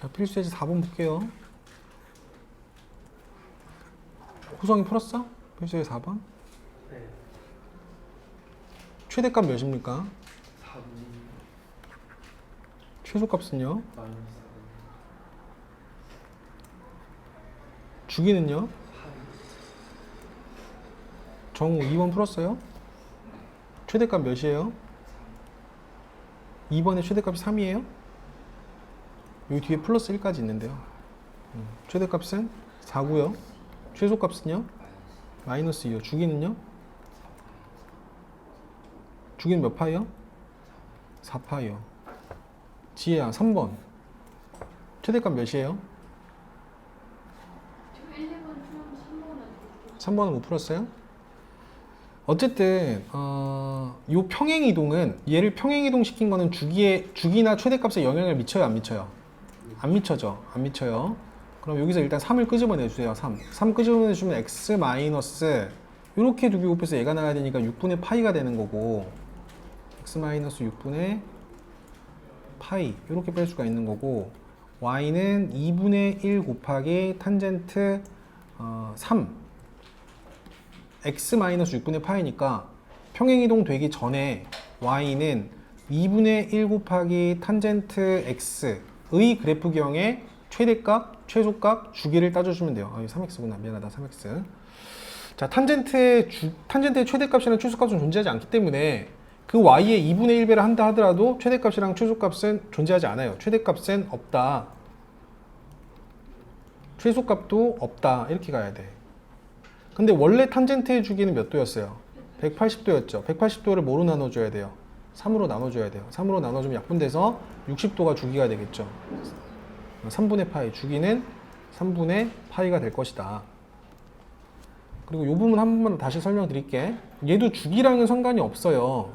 자, 필수 예제 4번 볼게요. 호성이 풀었어? 필수 예제 4번? 네. 최대값 몇입니까? 4분 최소값은요? 마이너스 주기는요? 4분 정우 2번 풀었어요? 최대값 몇이에요? 2번의 최대값이 3이에요? 여기 뒤에 플러스 1까지 있는데요. 최대값은 4고요. 최소값은요? 마이너스 2요. 주기는요? 주기는 몇 파이요? 4파이요. 지혜야 3번 최대값 몇이에요? 3번은 못 풀었어요? 어쨌든 요 평행이동은 얘를 평행이동 시킨 거는 주기나 최대값에 영향을 미쳐요, 안 미쳐요? 안 미쳐죠. 안 미쳐요. 그럼 여기서 일단 3을 끄집어내 주세요. 3 끄집어내 주면 x 마이너스 이렇게 두개 곱해서 얘가 나와야 되니까 6분의 파이가 되는 거고 x 마이너스 6분의 파이 이렇게 뺄 수가 있는 거고 y는 2분의 1 곱하기 탄젠트 3 x 마이너스 6분의 파이니까 평행이동 되기 전에 y는 2분의 1 곱하기 탄젠트 x의 그래프경의 최대값, 최소값, 주기를 따져주면 돼요. 3x구나. 미안하다. 3x. 자, 탄젠트의 최대값이랑 최소값은 존재하지 않기 때문에 그 y의 2분의 1배를 한다 하더라도 최대값이랑 최소값은 존재하지 않아요. 최대값은 없다. 최소값도 없다. 이렇게 가야 돼. 근데 원래 탄젠트의 주기는 몇 도였어요? 180도였죠. 180도를 뭐로 나눠줘야 돼요? 3으로 나눠줘야 돼요. 3으로 나눠주면 약분돼서 60도가 주기가 되겠죠. 3분의 파이, 주기는 3분의 파이가 될 것이다. 그리고 이 부분 한 번만 다시 설명드릴게. 얘도 주기랑은 상관이 없어요.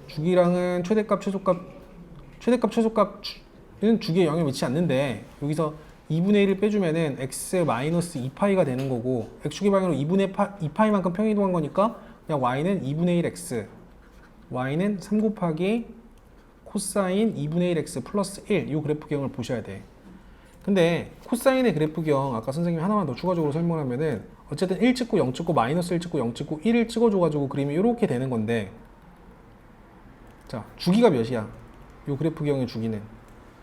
주기랑은 최대값, 최소값은 주기에 영향을 미치지 않는데 여기서 2분의 1을 빼주면은 x 마이너스 2파이가 되는 거고 x축의 방향으로 2파이만큼 평행이동한 거니까 그냥 y는 2분의 1x y는 3 곱하기 코사인 2분의 1x 플러스 1 이 그래프경을 보셔야 돼. 근데 코사인의 그래프경 아까 선생님이 하나만 더 추가적으로 설명하면은 어쨌든 1 찍고 0 찍고 마이너스 1 찍고 0 찍고 1을 찍어줘가지고 그림이 이렇게 되는 건데 자 주기가 몇이야? 이 그래프경의 주기는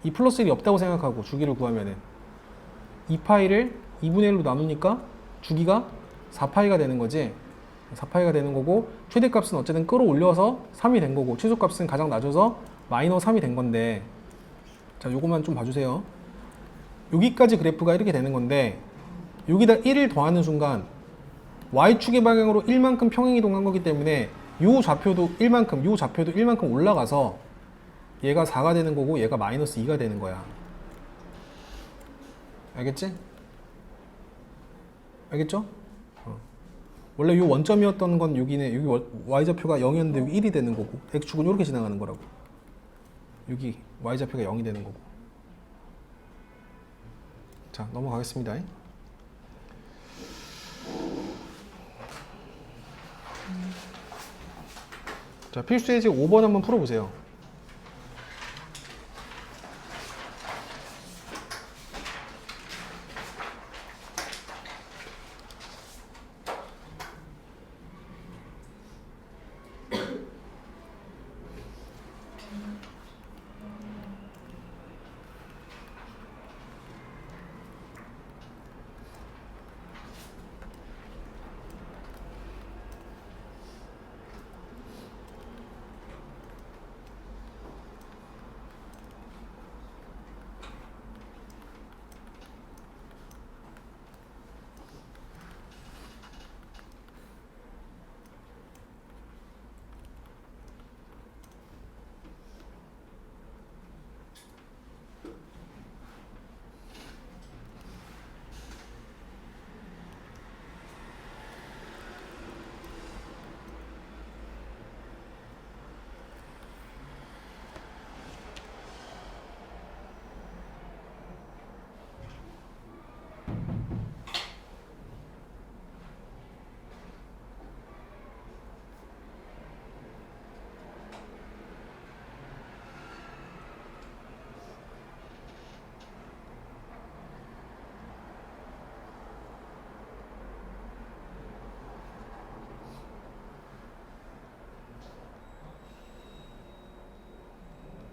이 플러스 1이 없다고 생각하고 주기를 구하면은 2파이를 2분의 1로 나누니까 주기가 4파이가 되는 거지. 4파이가 되는 거고, 최대값은 어쨌든 끌어올려서 3이 된 거고, 최소값은 가장 낮아서 마이너스 3이 된 건데, 자, 요것만 좀 봐주세요. 여기까지 그래프가 이렇게 되는 건데, 여기다 1을 더하는 순간 Y축의 방향으로 1만큼 평행이동한 거기 때문에 요 좌표도 1만큼, 요 좌표도 1만큼 올라가서 얘가 4가 되는 거고 얘가 마이너스 2가 되는 거야. 알겠지? 알겠죠? 원래 요 원점이었던 건 여기는, 여기 Y좌표가 0이었는데 여기 1이 되는 거고, X축은 이렇게 지나가는 거라고. 여기 Y좌표가 0이 되는 거고. 자, 넘어가겠습니다. 자, 필수 예제 5번 한번 풀어보세요.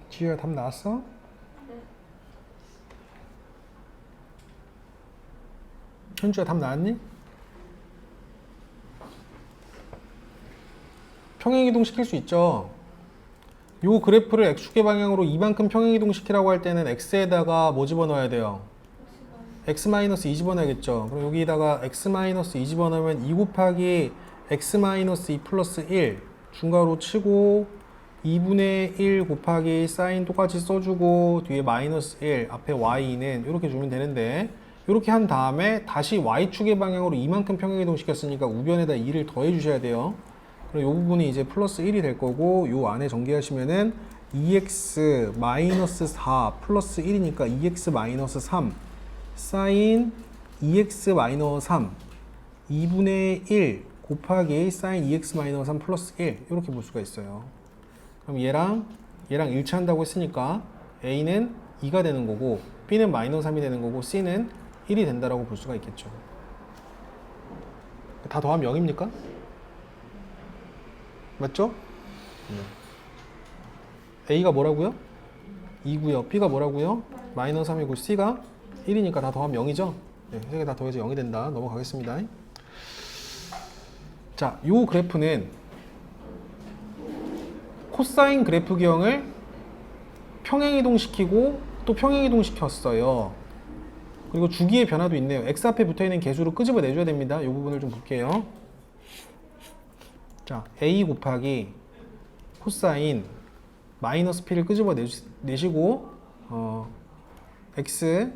지효야, 답 나왔어? 네. 현주야, 답 나왔니? 평행이동 시킬 수 있죠. 요 그래프를 X축의 방향으로 이만큼 평행이동 시키라고 할 때는 X에다가 뭐 집어넣어야 돼요? X-2 집어넣어야겠죠. 그럼 여기다가 X-2 집어넣으면 2 곱하기 X-2 플러스 1 중괄호 치고 2분의 1 곱하기 사인 똑같이 써주고 뒤에 마이너스 1 앞에 y는 이렇게 주면 되는데, 이렇게 한 다음에 다시 y축의 방향으로 이만큼 평행이동 시켰으니까 우변에다 2를 더해 주셔야 돼요. 그럼 이 부분이 이제 플러스 1이 될 거고, 요 안에 정리하시면은 2x 마이너스 4 플러스 1이니까 2x 마이너스 3 사인 2x 마이너스 3 2분의 1 곱하기 사인 2x 마이너스 3 플러스 1 이렇게 볼 수가 있어요. 그럼 얘랑 일치한다고 했으니까 A는 2가 되는 거고 B는 마이너스 3이 되는 거고 C는 1이 된다라고 볼 수가 있겠죠. 다 더하면 0입니까? 맞죠? A가 뭐라고요? 2고요. B가 뭐라고요? 마이너스 3이고 C가 1이니까 다 더하면 0이죠? 네, 3개 다 더해서 0이 된다. 넘어가겠습니다. 자, 요 그래프는 코사인 그래프 기형을 평행이동시키고 또 평행이동시켰어요. 그리고 주기의 변화도 있네요. x 앞에 붙어있는 개수로 끄집어 내줘야 됩니다. 이 부분을 좀 볼게요. 자, a 곱하기 코사인 마이너스 p를 끄집어 내시고 x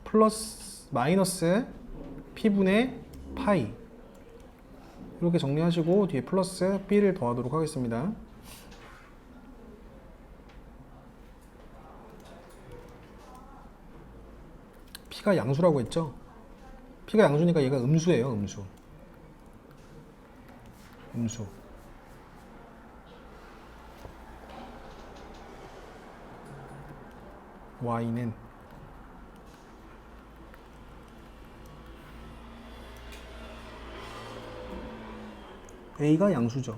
플러스 마이너스 p분의 파이 이렇게 정리하시고 뒤에 플러스 b를 더하도록 하겠습니다. p가 양수라고 했죠? p가 양수니까 얘가 음수예요. 음수. y는 a가 양수죠.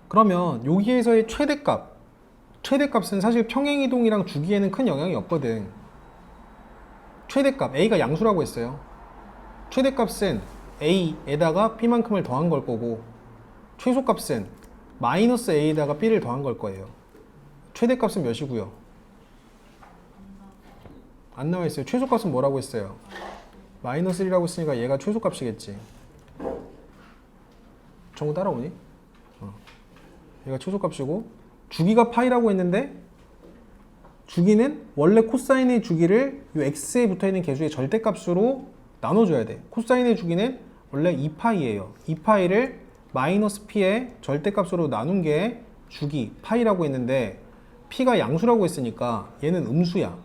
그러면 여기에서의 최대값은 사실 평행이동이랑 주기에는 큰 영향이 없거든. 최대값 A가 양수라고 했어요. 최대값은 A에다가 B만큼을 더한 걸 거고, 최소값은 마이너스 A에다가 B를 더한 걸 거예요. 최대값은 몇이고요? 안 나와 있어요. 최소값은 뭐라고 했어요? 마이너스 1이라고 했으니까 얘가 최소값이겠지. 정우 따라오니? 얘가 최소값이고, 주기가 파이라고 했는데 주기는 원래 코사인의 주기를 이 x에 붙어있는 개수의 절대값으로 나눠줘야 돼. 코사인의 주기는 원래 2파이예요. 2파이를 마이너스 p의 절대값으로 나눈 게 주기 파이라고 했는데 p가 양수라고 했으니까 얘는 음수야.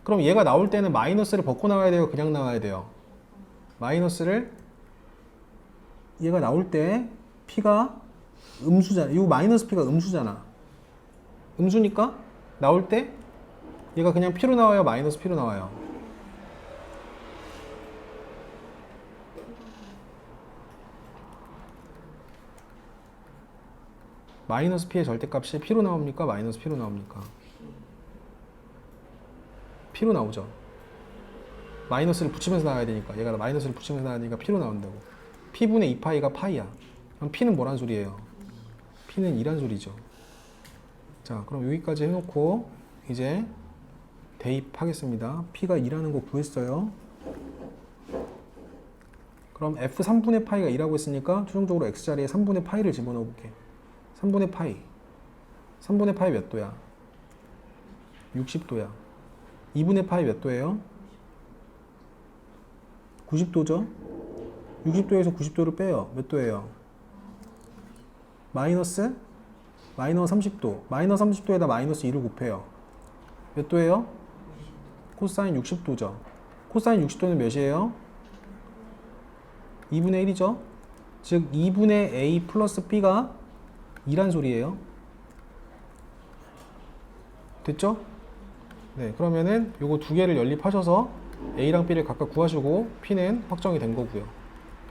그럼 얘가 나올 때는 마이너스를 벗고 나와야 돼요? 그냥 나와야 돼요? 마이너스를, 얘가 나올 때 p가 음수잖아. 이 마이너스 p가 음수잖아. 음수니까 나올 때 얘가 그냥 p로 나와요? 마이너스 p로 나와요? 마이너스 p의 절대값이 p로 나옵니까? 마이너스 p로 나옵니까? p로 나오죠. 마이너스를 붙이면서 나와야 되니까, 얘가 마이너스를 붙이면서 나와야 되니까 p로 나온다고. p분의 2파이가 파이야. 그럼 p는 뭐란 소리예요? p는 2란 소리죠. 자, 그럼 여기까지 해놓고 이제 대입하겠습니다. p가 2라는 거 구했어요. 그럼 f 3분의 파이가 2라고 했으니까 최종적으로 x자리에 3분의 파이를 집어넣어 볼게. 3분의 파이. 3분의 파이 몇 도야? 60도야. 2분의 파이 몇 도예요? 90도죠? 60도에서 90도를 빼요. 몇 도예요? 마이너스 30도. 마이너스 30도에다 마이너스 2를 곱해요. 몇 도예요? 코사인 60도죠. 코사인 60도는 몇이에요? 2분의 1이죠. 즉 2분의 A 플러스 B가 2란 소리예요. 됐죠? 네, 그러면은 요거 두 개를 연립하셔서 A랑 B를 각각 구하시고 P는 확정이 된 거고요.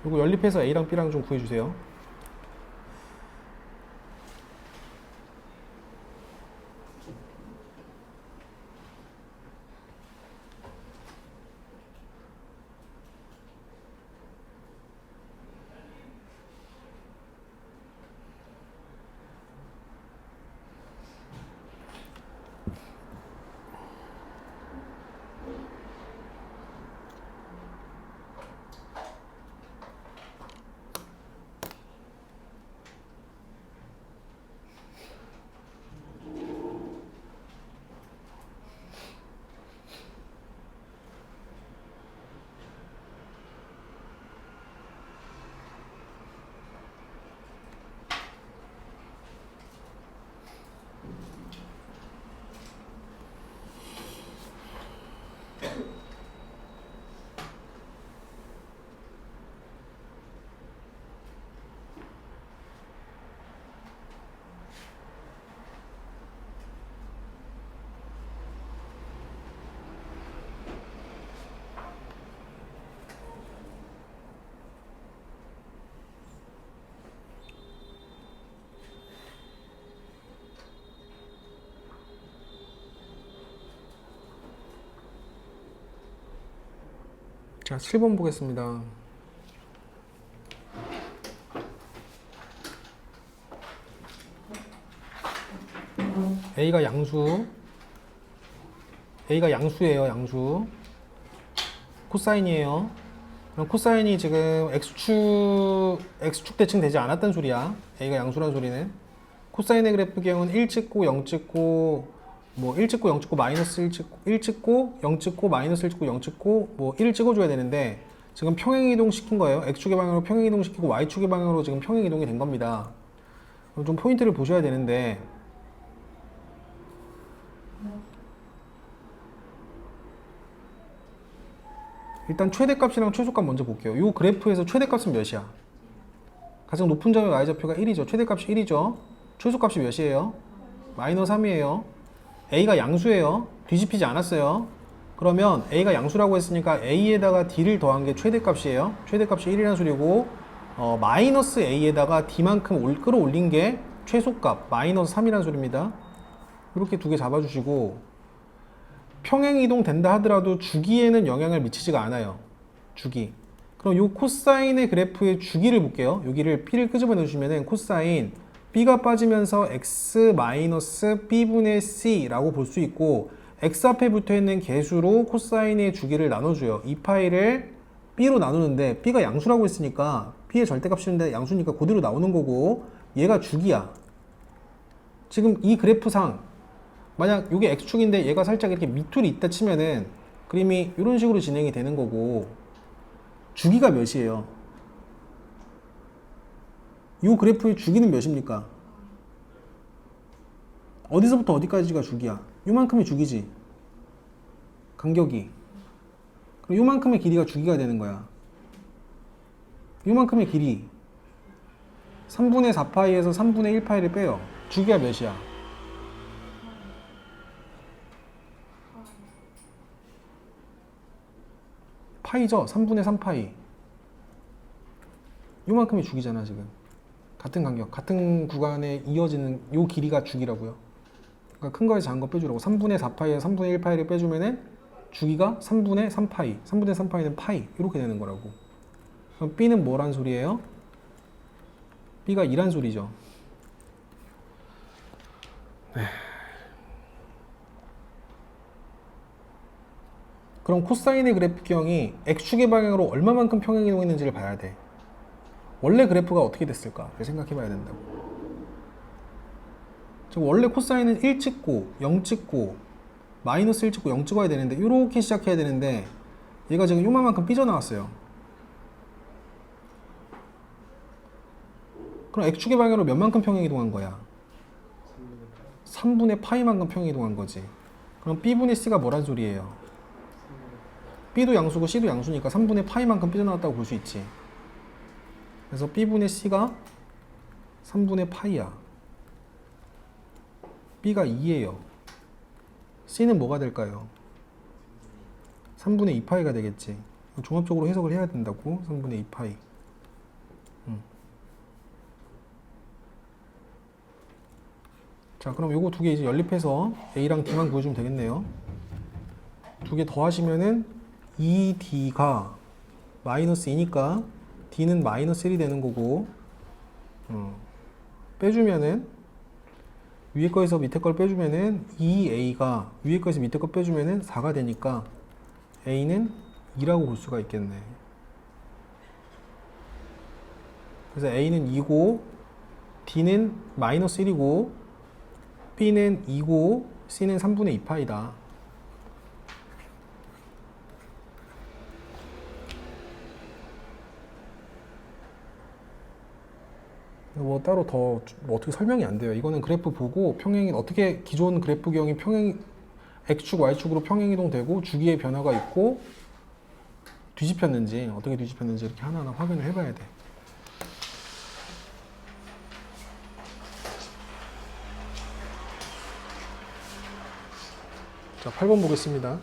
요거 연립해서 A랑 B랑 좀 구해주세요. 자, 7번 보겠습니다. A가 양수예요, 양수. 코사인이에요. 그럼 코사인이 지금 X축 대칭 되지 않았단 소리야. A가 양수란 소리는. 코사인의 그래프 경우는 1 찍고 0 찍고 뭐 1 찍고 0 찍고 마이너스 1 찍고 0 찍고 마이너스 1 찍고 0 찍고 뭐 1을 찍어줘야 되는데 지금 평행이동 시킨 거예요. X축의 방향으로 평행이동 시키고 Y축의 방향으로 지금 평행이동이 된 겁니다. 그럼 좀 포인트를 보셔야 되는데 일단 최대값이랑 최소값 먼저 볼게요. 이 그래프에서 최대값은 몇이야? 가장 높은 점의 y좌표가 1이죠. 최대값이 1이죠. 최소값이 몇이에요? 마이너스 3이에요. A가 양수예요. 뒤집히지 않았어요. 그러면 A가 양수라고 했으니까 A에다가 D를 더한 게 최대값이에요. 최대값이 1이라는 소리고 마이너스 A에다가 D만큼 끌어올린 게 최소값 마이너스 3이라는 소리입니다. 이렇게 두 개 잡아주시고 평행 이동된다 하더라도 주기에는 영향을 미치지가 않아요. 주기. 그럼 요 코사인의 그래프의 주기를 볼게요. 여기를 P를 끄집어내 주시면은 코사인 B가 빠지면서 X 마이너스 B분의 C라고 볼 수 있고, X 앞에 붙어 있는 개수로 코사인의 주기를 나눠줘요. 이 파이를 B로 나누는데 B가 양수라고 했으니까 P의 절대값이는데 양수니까 그대로 나오는 거고, 얘가 주기야. 지금 이 그래프상 만약 이게 X축인데 얘가 살짝 이렇게 밑줄이 있다 치면은 그림이 이런 식으로 진행이 되는 거고, 주기가 몇이에요? 이 그래프의 주기는 몇입니까? 어디서부터 어디까지가 주기야? 요만큼이 주기지. 간격이. 그럼 요만큼의 길이가 주기가 되는 거야. 요만큼의 길이 3분의 4파이에서 3분의 1파이를 빼요. 주기가 몇이야? 파이죠? 3분의 3파이. 요만큼이 주기잖아 지금. 같은 간격, 같은 구간에 이어지는 요 길이가 주기라고요. 그러니까 큰 거에서 작은 거 빼주라고. 3분의 4파이에서 3분의 1파이를 빼주면은 주기가 3분의 3파이. 3분의 3파이는 파이. 이렇게 되는 거라고. 그럼 B는 뭐란 소리예요? B가 2란 소리죠. 네. 그럼 코사인의 그래프경이 X축의 방향으로 얼마만큼 평행이동했는지를 봐야 돼. 원래 그래프가 어떻게 됐을까? 생각해 봐야 된다고. 지금 원래 코사인은 1 찍고 0 찍고 마이너스 1 찍고 0 찍어야 되는데 이렇게 시작해야 되는데 얘가 지금 요만큼 삐져나왔어요. 그럼 X축의 방향으로 몇만큼 평행이동한 거야? 3분의 파이만큼 평행이동한 거지. 그럼 B분의 C가 뭐란 소리예요? B도 양수고 C도 양수니까 3분의 파이만큼 삐져나왔다고 볼 수 있지. 그래서 B분의 C가 3분의 파이야. B가 2예요. C는 뭐가 될까요? 3분의 2파이가 되겠지. 종합적으로 해석을 해야 된다고. 3분의 2파이. 자, 그럼 요거 두 개 이제 연립해서 A랑 D만 구해주면 되겠네요. 두 개 더하시면은 2D가 마이너스 2니까 D는 마이너스 1이 되는 거고, 빼주면은 위에 거에서 밑에 걸 빼주면은 2A가 위에 거에서 밑에 거 빼주면은 4가 되니까 A는 2라고 볼 수가 있겠네. 그래서 A는 2고 D는 마이너스 1이고 B는 2고 C는 3분의 2파이다. 뭐 따로 더 뭐 어떻게 설명이 안 돼요. 이거는 그래프 보고 평행이 어떻게 기존 그래프경이 평행 X축, Y축으로 평행이동되고 주기의 변화가 있고 뒤집혔는지 어떻게 뒤집혔는지 이렇게 하나하나 확인을 해봐야 돼. 자, 8번 보겠습니다.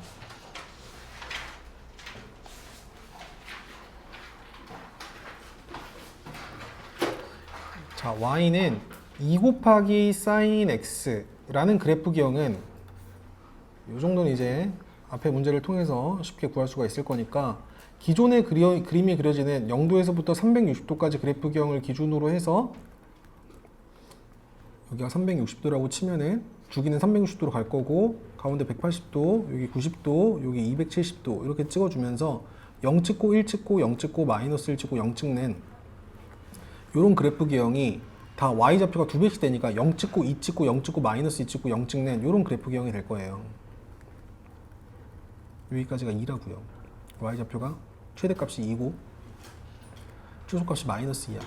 자, y는 2 곱하기 sin x라는 그래프경은 이 정도는 이제 앞에 문제를 통해서 쉽게 구할 수가 있을 거니까 기존의 그림이 그려지는 0도에서부터 360도까지 그래프경을 기준으로 해서 여기가 360도라고 치면은 주기는 360도로 갈 거고 가운데 180도, 여기 90도, 여기 270도 이렇게 찍어주면서 0 찍고 1 찍고 0 찍고 마이너스 1 찍고 0 찍는 이런 그래프 기형이 다 y좌표가 2배씩 되니까 0 찍고 2 찍고 0 찍고 마이너스 2 찍고 0 찍는 이런 그래프 기형이 될 거예요. 여기까지가 2라고요. y좌표가 최대값이 2고 최소값이 마이너스 2야.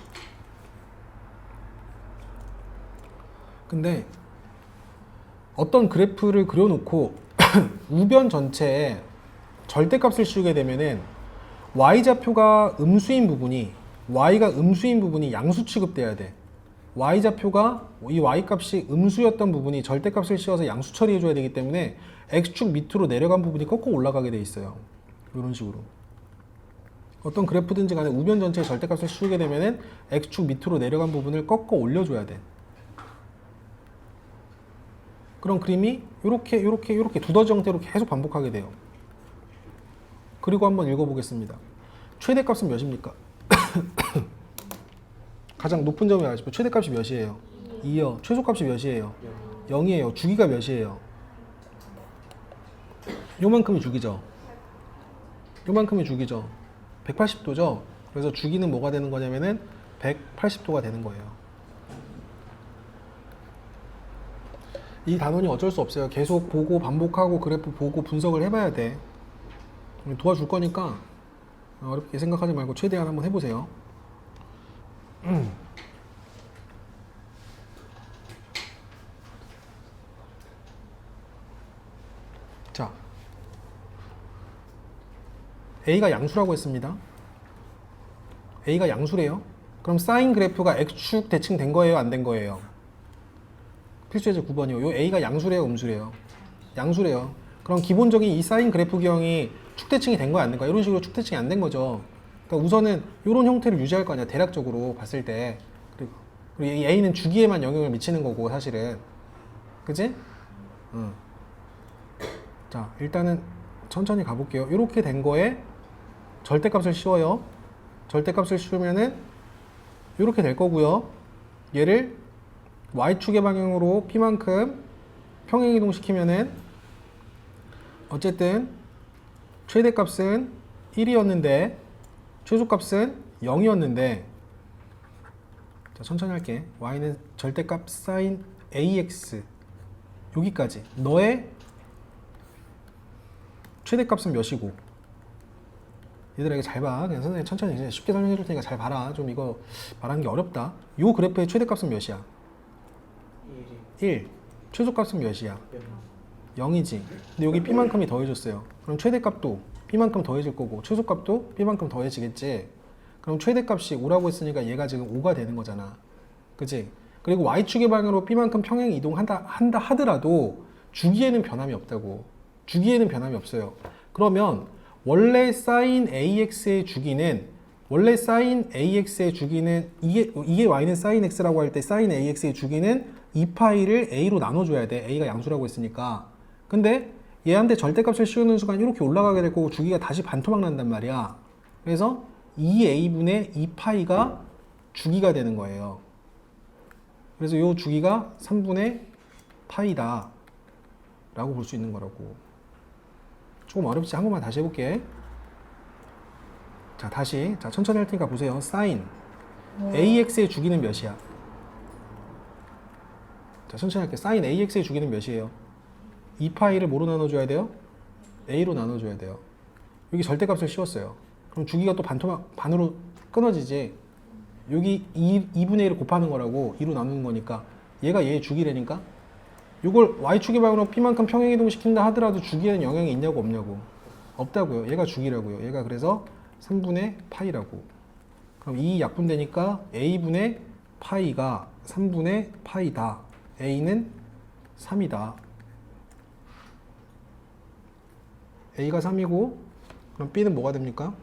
근데 어떤 그래프를 그려놓고 우변 전체에 절대값을 씌우게 되면은 y좌표가 음수인 부분이 양수 취급돼야 돼. y좌표가 이 y값이 음수였던 부분이 절대값을 씌워서 양수 처리해줘야 되기 때문에 x축 밑으로 내려간 부분이 꺾어 올라가게 돼 있어요. 이런 식으로. 어떤 그래프든지 간에 우변 전체에 절대값을 씌우게 되면은 x축 밑으로 내려간 부분을 꺾어 올려줘야 돼. 그럼 그림이 이렇게 두더지 형태로 계속 반복하게 돼요. 그리고 한번 읽어보겠습니다. 최대값은 몇입니까? 가장 높은 점이 알죠. 최대값이 몇이에요? 2요. 최소값이 몇이에요? 0이에요. 주기가 몇이에요? 요만큼이 주기죠. 요만큼이 주기죠. 180도죠. 그래서 주기는 뭐가 되는 거냐면은 180도가 되는 거예요. 이 단원이 어쩔 수 없어요. 계속 보고 반복하고 그래프 보고 분석을 해봐야 돼. 도와줄 거니까 어렵게 생각하지 말고 최대한 한번 해보세요. 자, A가 양수라고 했습니다. A가 양수래요. 그럼 사인 그래프가 X축 대칭된 거예요? 안 된 거예요? 필수예제 9번이요. 요 A가 양수래요? 음수래요? 양수래요. 그럼 기본적인 이 사인 그래프 기형이 축대칭이 된 거야? 안 된 거야? 이런 식으로 축대칭이 안 된 거죠. 그러니까 우선은 이런 형태를 유지할 거 아니야. 대략적으로 봤을 때. 그리고 이 A는 주기에만 영향을 미치는 거고 사실은. 그치? 자, 일단은 천천히 가볼게요. 이렇게 된 거에 절대값을 씌워요. 절대값을 씌우면은 이렇게 될 거고요. 얘를 Y축의 방향으로 P만큼 평행이동 시키면은 어쨌든 최대값은 1이었는데 최소값은 0이었는데 자, 천천히 할게. Y는 절대값 sin AX 여기까지. 너의 최대값은 몇이고 얘들아 이거 잘 봐. 그냥 선생님 천천히 그냥 쉽게 설명해 줄 테니까 잘 봐라. 좀 이거 말하는 게 어렵다. 요 그래프의 최대값은 몇이야? 1. 최소값은 몇이야? 0이지. 근데 여기 B만큼이 더해졌어요. 그럼 최대값도 B만큼 더해질 거고 최소값도 B만큼 더해지겠지. 그럼 최대값이 5라고 했으니까 얘가 지금 5가 되는 거잖아. 그치? 그리고 Y축의 방향으로 B만큼 평행 이동한다 하더라도 주기에는 변함이 없다고. 주기에는 변함이 없어요. 그러면 원래 sin AX의 주기는 이게 Y는 sin X라고 할 때 sin AX의 주기는 2파이를 A로 나눠줘야 돼. A가 양수라고 했으니까. 근데 얘한테 절대값을 씌우는 순간 이렇게 올라가게 될 거고 주기가 다시 반토막 난단 말이야. 그래서 2A분의 2파이가 주기가 되는 거예요. 그래서 이 주기가 3분의 파이다 라고 볼 수 있는 거라고. 조금 어렵지? 한 번만 다시 해볼게. 자, 다시. 자, 천천히 할 테니까 보세요. sin AX의 주기는 몇이야? 자, 천천히 할게요. sin AX의 주기는 몇이에요? 2파이를 뭐로 나눠줘야 돼요? A로 나눠줘야 돼요. 여기 절대값을 씌웠어요. 그럼 주기가 또 반으로 끊어지지. 여기 2분의 1을 곱하는 거라고 2로 나누는 거니까 얘가 얘의 주기라니까. 이걸 Y축의 방향으로 P만큼 평행이동 시킨다 하더라도 주기에는 영향이 있냐고 없냐고. 없다고요. 얘가 주기라고요. 얘가 그래서 3분의 파이라고. 그럼 이 약분되니까 A분의 파이가 3분의 파이다. A는 3이다. A가 3이고 그럼 B는 뭐가 됩니까?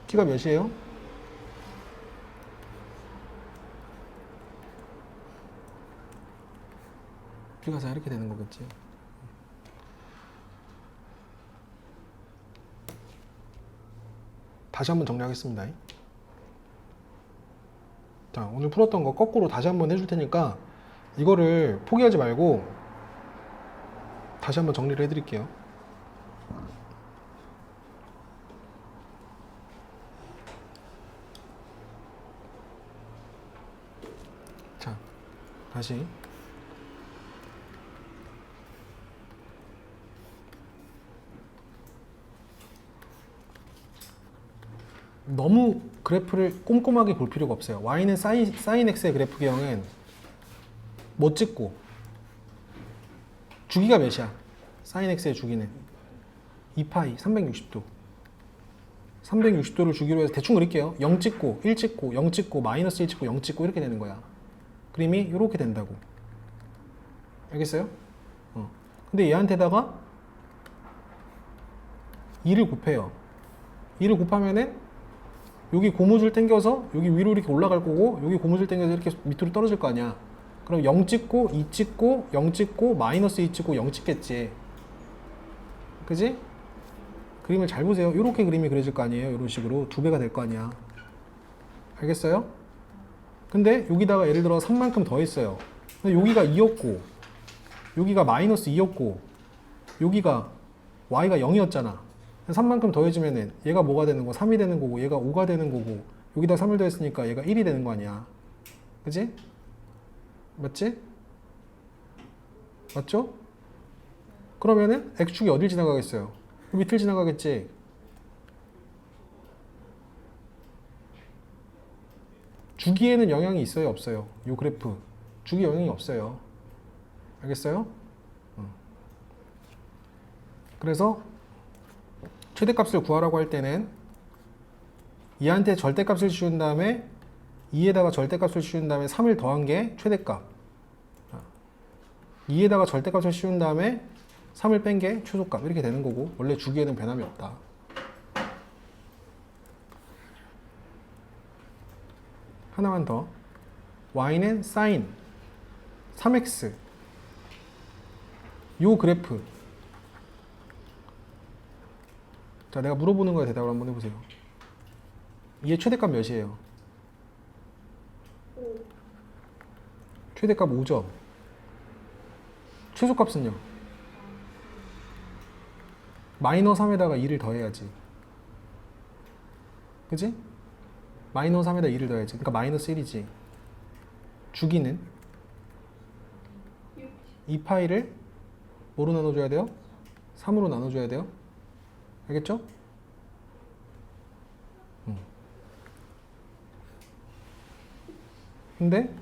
T가 몇이에요? B가 4 이렇게 되는 거겠지. 다시 한번 정리하겠습니다. 자, 오늘 풀었던 거 거꾸로 다시 한번 해줄 테니까 이거를 포기하지 말고 다시 한번 정리를 해드릴게요. 자, 다시. 너무 그래프를 꼼꼼하게 볼 필요가 없어요. Y는 sin X의 그래프 기형은 못 찍고 주기가 몇이야? sin X의 주기는 2파이 360도 360도를 주기로 해서 대충 그릴게요. 0 찍고 1 찍고 0 찍고 마이너스 1 찍고 0 찍고 이렇게 되는 거야. 그림이 이렇게 된다고. 알겠어요? 근데 얘한테다가 2를 곱해요. 2를 곱하면은 여기 고무줄 당겨서 여기 위로 이렇게 올라갈 거고 여기 고무줄 당겨서 이렇게 밑으로 떨어질 거 아니야. 그럼 0 찍고 2 찍고 0 찍고 마이너스 2 찍고 0 찍겠지. 그지? 그림을 잘 보세요. 이렇게 그림이 그려질 거 아니에요. 이런 식으로 2배가 될 거 아니야. 알겠어요? 근데 여기다가 예를 들어 3만큼 더했어요. 근데 여기가 2였고 여기가 마이너스 2였고 여기가 y가 0이었잖아. 3만큼 더해주면은 얘가 뭐가 되는 거? 3이 되는 거고 얘가 5가 되는 거고 여기다 3을 더했으니까 얘가 1이 되는 거 아니야. 그지? 맞지? 맞죠? 그러면은 x축이 어딜 지나가겠어요? 밑을 지나가겠지. 주기에는 영향이 있어요? 없어요? 이 그래프 주기 영향이 없어요. 알겠어요? 그래서 최대값을 구하라고 할 때는 2한테 절대값을 씌운 다음에 2에다가 절대값을 씌운 다음에 3을 더한 게 최대값, 2에다가 절대값을 씌운 다음에 3을 뺀 게 최소값, 이렇게 되는 거고 원래 주기에는 변함이 없다. 하나만 더. y는 sin 3x 요 그래프. 자, 내가 물어보는 거에 대답을 한번 해보세요. 얘 최대값 몇이에요? 최대값 5죠. 최소값은요? 마이너 3에다가 2를 더해야지. 그지? 마이너 3에다 2를 더해야지. 그러니까 마이너스 1이지. 주기는 2파이를 뭐로 나눠줘야 돼요? 3으로 나눠줘야 돼요. 알겠죠? 근데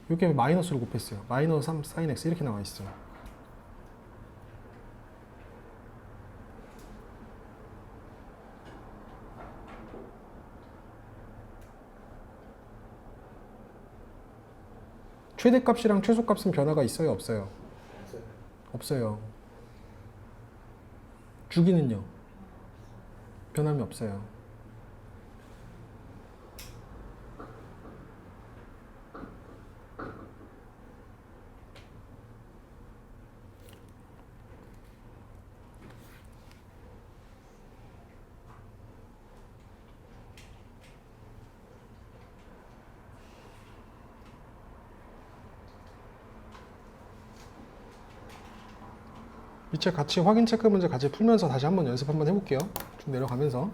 이렇게 마이너스로 곱했어요. 마이너스 3 sin x 이렇게 나와 있어요. 최대값이랑 최소값은 변화가 있어요? 없어요? 없어요. 주기는요? 변함이 없어요. 이체 같이 확인 체크 문제 같이 풀면서 다시 한번 연습 한번 해볼게요. 쭉 내려가면서.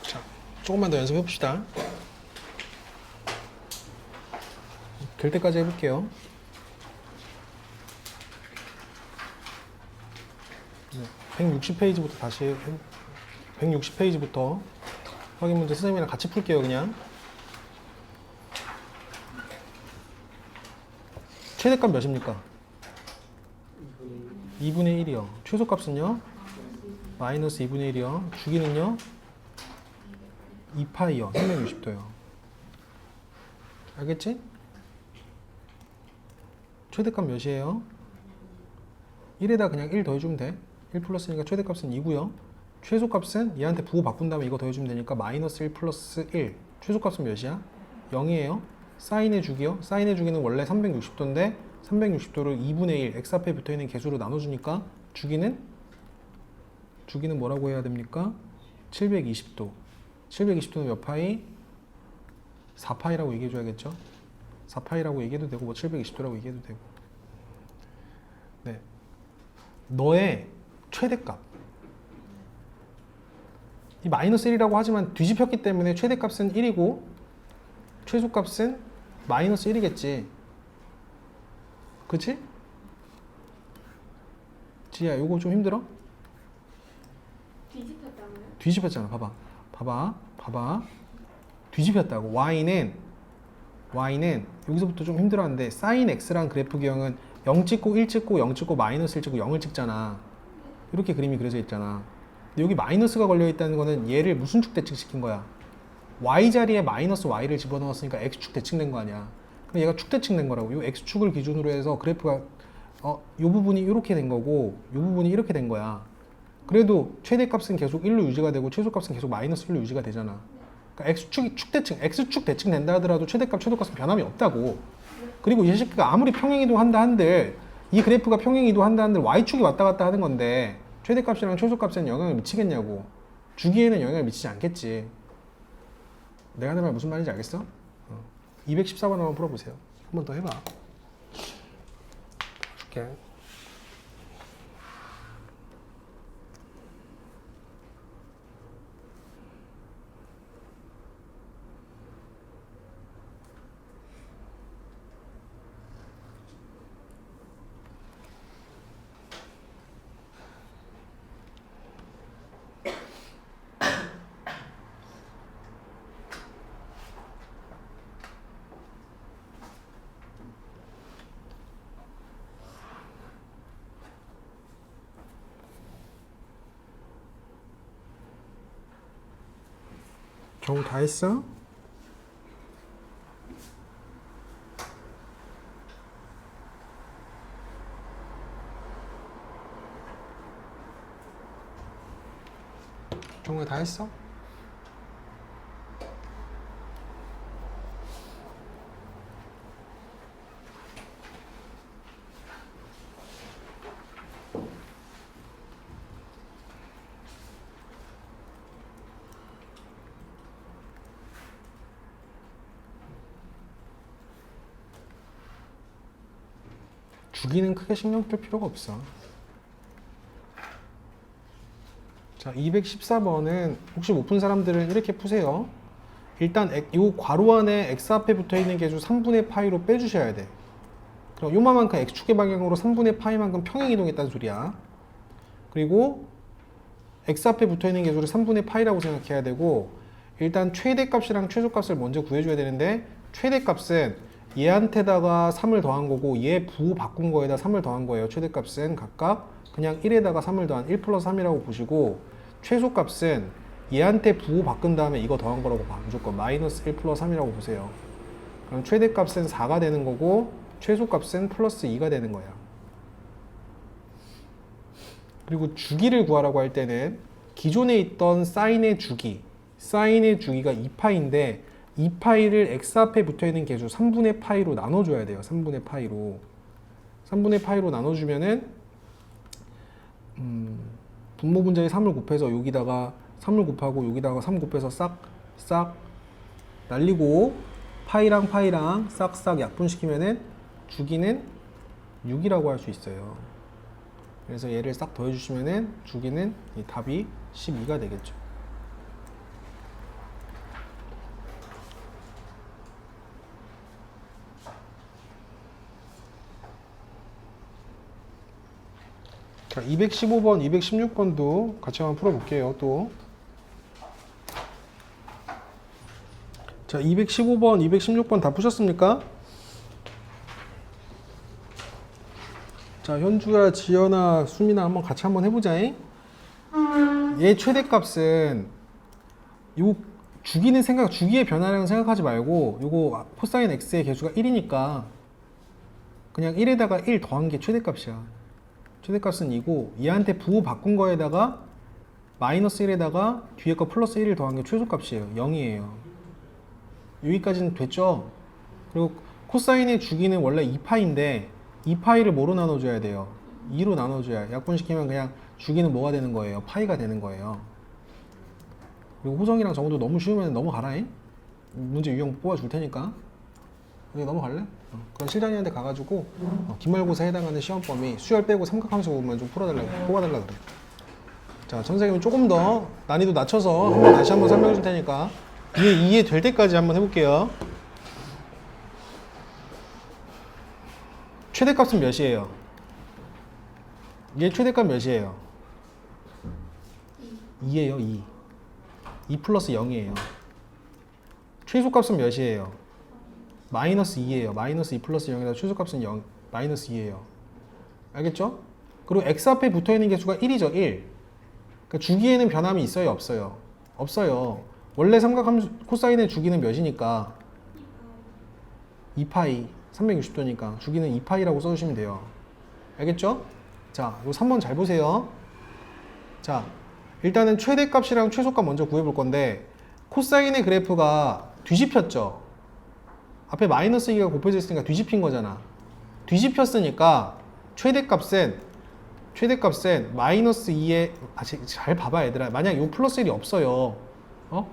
자, 조금만 더 연습해 봅시다. 될 때까지 해볼게요. 160페이지부터 다시 160페이지부터 확인 문제 선생님이랑 같이 풀게요. 그냥 최대값 몇입니까? 2분의 1이요. 최소값은요? 마이너스 2분의 1이요. 주기는요? 2파이요. 360도요. 알겠지? 최대값 몇이에요? 1에다 그냥 1 더해주면 돼. 1 플러스니까 최대값은 2고요. 최소값은 얘한테 부호 바꾼 다음에 이거 더해주면 되니까 마이너스 1 플러스 1. 최소값은 몇이야? 0이에요. 사인의 주기요. 사인의 주기는 원래 360도인데 360도를 2분의 1 x 앞에 붙어있는 개수로 나눠주니까 주기는 뭐라고 해야 됩니까? 720도. 720도는 몇 파이? 4파이라고 얘기해줘야겠죠? 4파이라고 얘기해도 되고 뭐 720도라고 얘기해도 되고. 네, 너의 최대값. 이 마이너스 1이라고 하지만 뒤집혔기 때문에 최대값은 1이고 최소값은 마이너스 1이겠지. 그치? 지야, 요거 좀 힘들어? 뒤집혔다고요? 뒤집혔잖아. 봐봐. 뒤집혔다고. y는 여기서부터 좀 힘들어하는데 sin x랑 그래프 기형은 0 찍고 1 찍고 0 찍고 마이너스 1 찍고 0을 찍잖아. 이렇게 그림이 그려져 있잖아. 근데 여기 마이너스가 걸려 있다는 거는 얘를 무슨 축 대칭시킨 거야? y 자리에 마이너스 y를 집어넣었으니까 x축 대칭된 거 아니야. 그럼 얘가 축 대칭된 거라고. 이 x축을 기준으로 해서 그래프가 요 부분이 이렇게 된 거고 요 부분이 이렇게 된 거야. 그래도 최대값은 계속 1로 유지가 되고 최소값은 계속 마이너스 1로 유지가 되잖아. 그러니까 x축 대칭 된다 하더라도 최대값, 최소값은 변함이 없다고. 그리고 이 새끼가 아무리 평행이동 한다 한들 이 그래프가 평행이동 한다 한들 y축이 왔다 갔다 하는 건데 최대값이랑 최소값에는 영향을 미치겠냐고. 주기에는 영향을 미치지 않겠지. 내가 하는 말 무슨 말인지 알겠어? 214번 한번 풀어보세요. 한 번 더 해봐. 줄게. 경우 다 했어? 경우 다 했어? 주기는 크게 신경 쓸 필요가 없어. 자, 214번은 혹시 못 푼 사람들은 이렇게 푸세요. 일단 이 괄호 안에 x 앞에 붙어 있는 개수 3분의 파이로 빼주셔야 돼. 그럼 요만큼 x축의 방향으로 3분의 파이만큼 평행 이동했다는 소리야. 그리고 x 앞에 붙어 있는 개수를 3분의 파이라고 생각해야 되고, 일단 최대값이랑 최소값을 먼저 구해줘야 되는데, 최대값은 얘한테다가 3을 더한 거고 얘 부호 바꾼 거에다 3을 더한 거예요. 최대값은 각각 그냥 1에다가 3을 더한 1 플러스 3이라고 보시고, 최소값은 얘한테 부호 바꾼 다음에 이거 더한 거라고 봐. 무조건 마이너스 1 플러스 3이라고 보세요. 그럼 최대값은 4가 되는 거고 최소값은 플러스 2가 되는 거야. 그리고 주기를 구하라고 할 때는 기존에 있던 사인의 주기가 2파인데 2파이를 x 앞에 붙어있는 개수 3분의 파이로 나눠줘야 돼요. 3분의 파이로 나눠주면은 분모 분자에 3을 곱해서 여기다가 3을 곱하고 여기다가 3 곱해서 싹 날리고 파이랑 싹 약분시키면은 주기는 6이라고 할 수 있어요. 그래서 얘를 싹 더해주시면은 주기는 이 답이 12가 되겠죠. 자, 215번, 216번도 같이 한번 풀어볼게요. 또. 자, 215번, 216번 다 푸셨습니까? 자, 현주야, 지연아, 수민아 한번 같이 한번 해보자. 얘 최대값은 요 주기의 변화량은 생각하지 말고 요거 코사인 x의 개수가 1이니까 그냥 1에다가 1 더한 게 최대값이야. 최대값은 2고 얘한테 부호 바꾼 거에다가 마이너스 1에다가 뒤에 거 플러스 1을 더한 게 최소값이에요. 0이에요. 여기까지는 됐죠? 그리고 코사인의 주기는 원래 2파인데 2파이를 뭐로 나눠줘야 돼요? 2로 나눠줘야. 약분시키면 그냥 주기는 뭐가 되는 거예요? 파이가 되는 거예요. 그리고 호정이랑 정우도 너무 쉬우면 넘어가라잉? 문제 유형 뽑아줄 테니까. 여기 넘어갈래? 그럼 실장님한테 가가지고 기말고사에 해당하는 시험 범위 수열 빼고 삼각함수 부분만 좀 뽑아달라 그래. 자, 선생님은 조금 더 난이도 낮춰서 다시 한번 설명해 줄 테니까 이해될 때까지 한번 해볼게요. 최대값은 몇이에요? 얘 최대값 몇이에요? 2예요. 2 플러스 0이에요. 최소값은 몇이에요? 마이너스 2예요. 마이너스 2 플러스 0에다 최소값은 0, 마이너스 2예요. 알겠죠? 그리고 x 앞에 붙어있는 개수가 1이죠. 1. 그러니까 주기에는 변함이 있어요? 없어요? 없어요. 원래 삼각함수 코사인의 주기는 몇이니까? 2파이. 360도니까 주기는 2파이라고 써주시면 돼요. 알겠죠? 자, 요 3번 잘 보세요. 자, 일단은 최대값이랑 최소값 먼저 구해볼 건데 코사인의 그래프가 뒤집혔죠. 앞에 마이너스 2가 곱해져 있으니까 뒤집힌 거잖아. 뒤집혔으니까 최대값은 마이너스 2에 잘 봐봐 얘들아. 만약 요 플러스 1이 없어요. 어?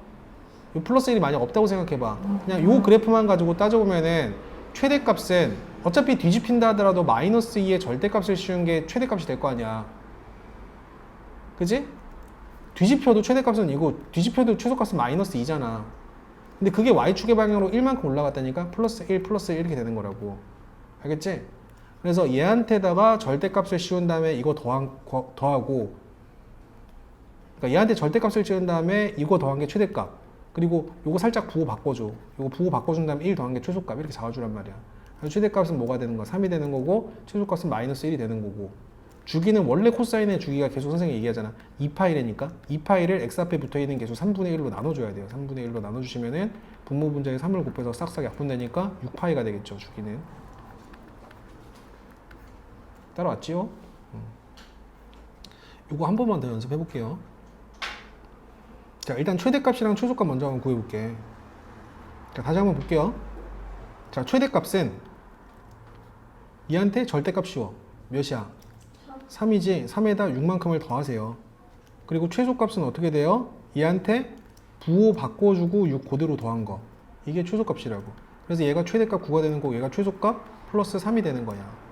요 플러스 1이 만약 없다고 생각해봐. 그냥 요 그래프만 가지고 따져보면은 최대값은 어차피 뒤집힌다 하더라도 마이너스 2의 절대값을 씌운 게 최대값이 될 거 아니야. 그지? 뒤집혀도 최대값은 이고 뒤집혀도 최소값은 마이너스 2잖아. 근데 그게 y축의 방향으로 1만큼 올라갔다니까 플러스 1 플러스 1 이렇게 되는 거라고. 알겠지? 그래서 얘한테다가 절대값을 씌운 다음에 이거 더하고 그러니까 얘한테 절대값을 씌운 다음에 이거 더한 게 최대값 그리고 요거 살짝 부호 바꿔줘. 요거 부호 바꿔준 다음에 1 더한 게 최소값 이렇게 잡아주란 말이야. 그래서 최대값은 뭐가 되는 거야? 3이 되는 거고 최소값은 마이너스 1이 되는 거고 주기는 원래 코사인의 주기가 계속 선생님이 얘기하잖아. 2파이래니까 2파이를 x 앞에 붙어있는 계수 3분의 1로 나눠줘야 돼요. 3분의 1로 나눠주시면은 분모 분자에 3을 곱해서 싹싹 약분되니까 6파이가 되겠죠. 주기는. 따라왔지요? 이거 한 번만 더 연습해 볼게요. 자, 일단 최대값이랑 최소값 먼저 한번 구해볼게. 자, 다시 한번 볼게요. 자, 최대값은 얘한테 절대값 씌워. 몇이야? 3이지. 3에다 6만큼을 더하세요. 그리고 최소값은 어떻게 돼요? 얘한테 부호 바꿔주고 6 그대로 더한 거. 이게 최소값이라고. 그래서 얘가 최대값 9가 되는 거고 얘가 최소값 플러스 3이 되는 거야.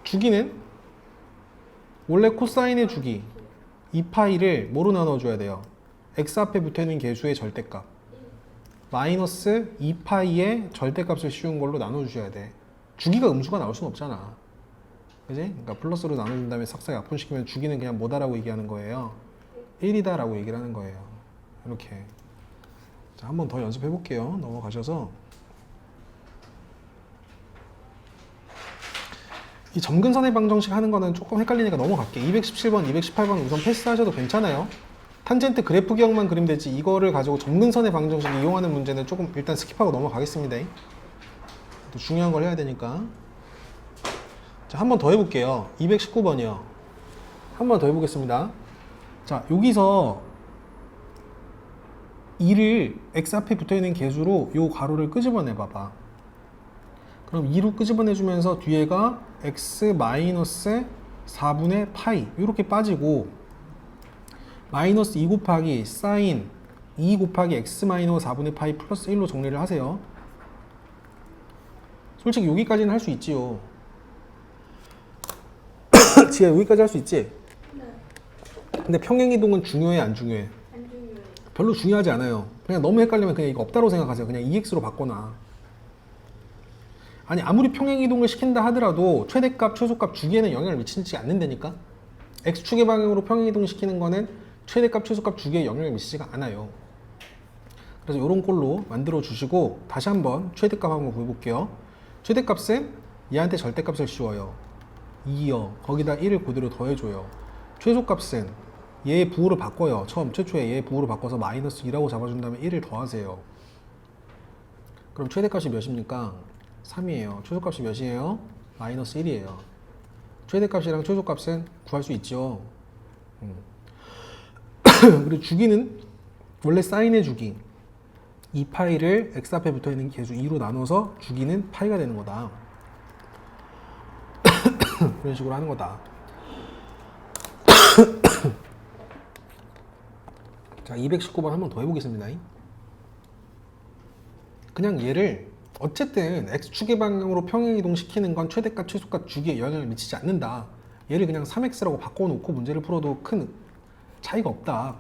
주기는 원래 코사인의 주기 2파이를 뭐로 나눠줘야 돼요? x 앞에 붙어있는 계수의 절대값 마이너스 2파이의 절대값을 씌운 걸로 나눠주셔야 돼. 주기가 음수가 나올 수는 없잖아. 그지? 그러니까 플러스로 나눠준 다음에 싹싹 약분시키면 주기는 그냥 뭐다라고 얘기하는 거예요? 1이다 라고 얘기를 하는 거예요. 이렇게. 자, 한 번 더 연습해 볼게요. 넘어가셔서 이 점근선의 방정식 하는 거는 조금 헷갈리니까 넘어갈게. 217번, 218번 우선 패스하셔도 괜찮아요. 탄젠트 그래프 기억만 그리면 되지 이거를 가지고 점근선의 방정식 이용하는 문제는 조금 일단 스킵하고 넘어가겠습니다. 또 중요한 걸 해야 되니까. 자, 한 번 더 해볼게요. 219번이요. 한 번 더 해보겠습니다. 자, 여기서 2를 x 앞에 붙어있는 계수로 요 가로를 끄집어내 봐봐. 그럼 2로 끄집어내주면서 뒤에가 x 마이너스 4분의 파이 이렇게 빠지고 마이너스 2 곱하기 사인 2 곱하기 x 마이너스 4분의 파이 플러스 1로 정리를 하세요. 솔직히 여기까지는 할 수 있지요. 지혜 여기까지 할 수 있지? 네. 근데 평행이동은 중요해 안 중요해? 안 중요해요. 별로 중요하지 않아요. 그냥 너무 헷갈리면 그냥 이거 없다고 생각하세요. 그냥 EX로 바꿔놔. 아니 아무리 평행이동을 시킨다 하더라도 최대값, 최소값 주기에는 영향을 미치지 않는다니까? X축의 방향으로 평행이동 시키는 거는 최대값, 최소값 주기에 영향을 미치지가 않아요. 그래서 이런 꼴로 만들어 주시고 다시 한번 최대값 한번 구해볼게요. 최대값은 얘한테 절대값을 씌워요. 2요. 거기다 1을 그대로 더해줘요. 최소값은 얘의 부호를 바꿔요. 최초에 얘의 부호를 바꿔서 마이너스 2라고 잡아준 다음에 1을 더하세요. 그럼 최대값이 몇입니까? 3이에요. 최소값이 몇이에요? 마이너스 1이에요. 최대값이랑 최소값은 구할 수 있죠. 그리고 주기는 원래 사인의 주기 2파이를 x 앞에 붙어있는 계수 2로 나눠서 주기는 파이가 되는 거다. 그런 식으로 하는 거다. 자, 219번 한 번 더 해보겠습니다. 그냥 얘를 어쨌든 x축의 방향으로 평행이동 시키는 건 최대값, 최소값 주기에 영향을 미치지 않는다. 얘를 그냥 3x라고 바꿔놓고 문제를 풀어도 큰 차이가 없다.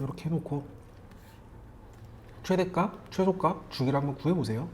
이렇게 해놓고 최대값, 최소값 주기를 한번 구해보세요.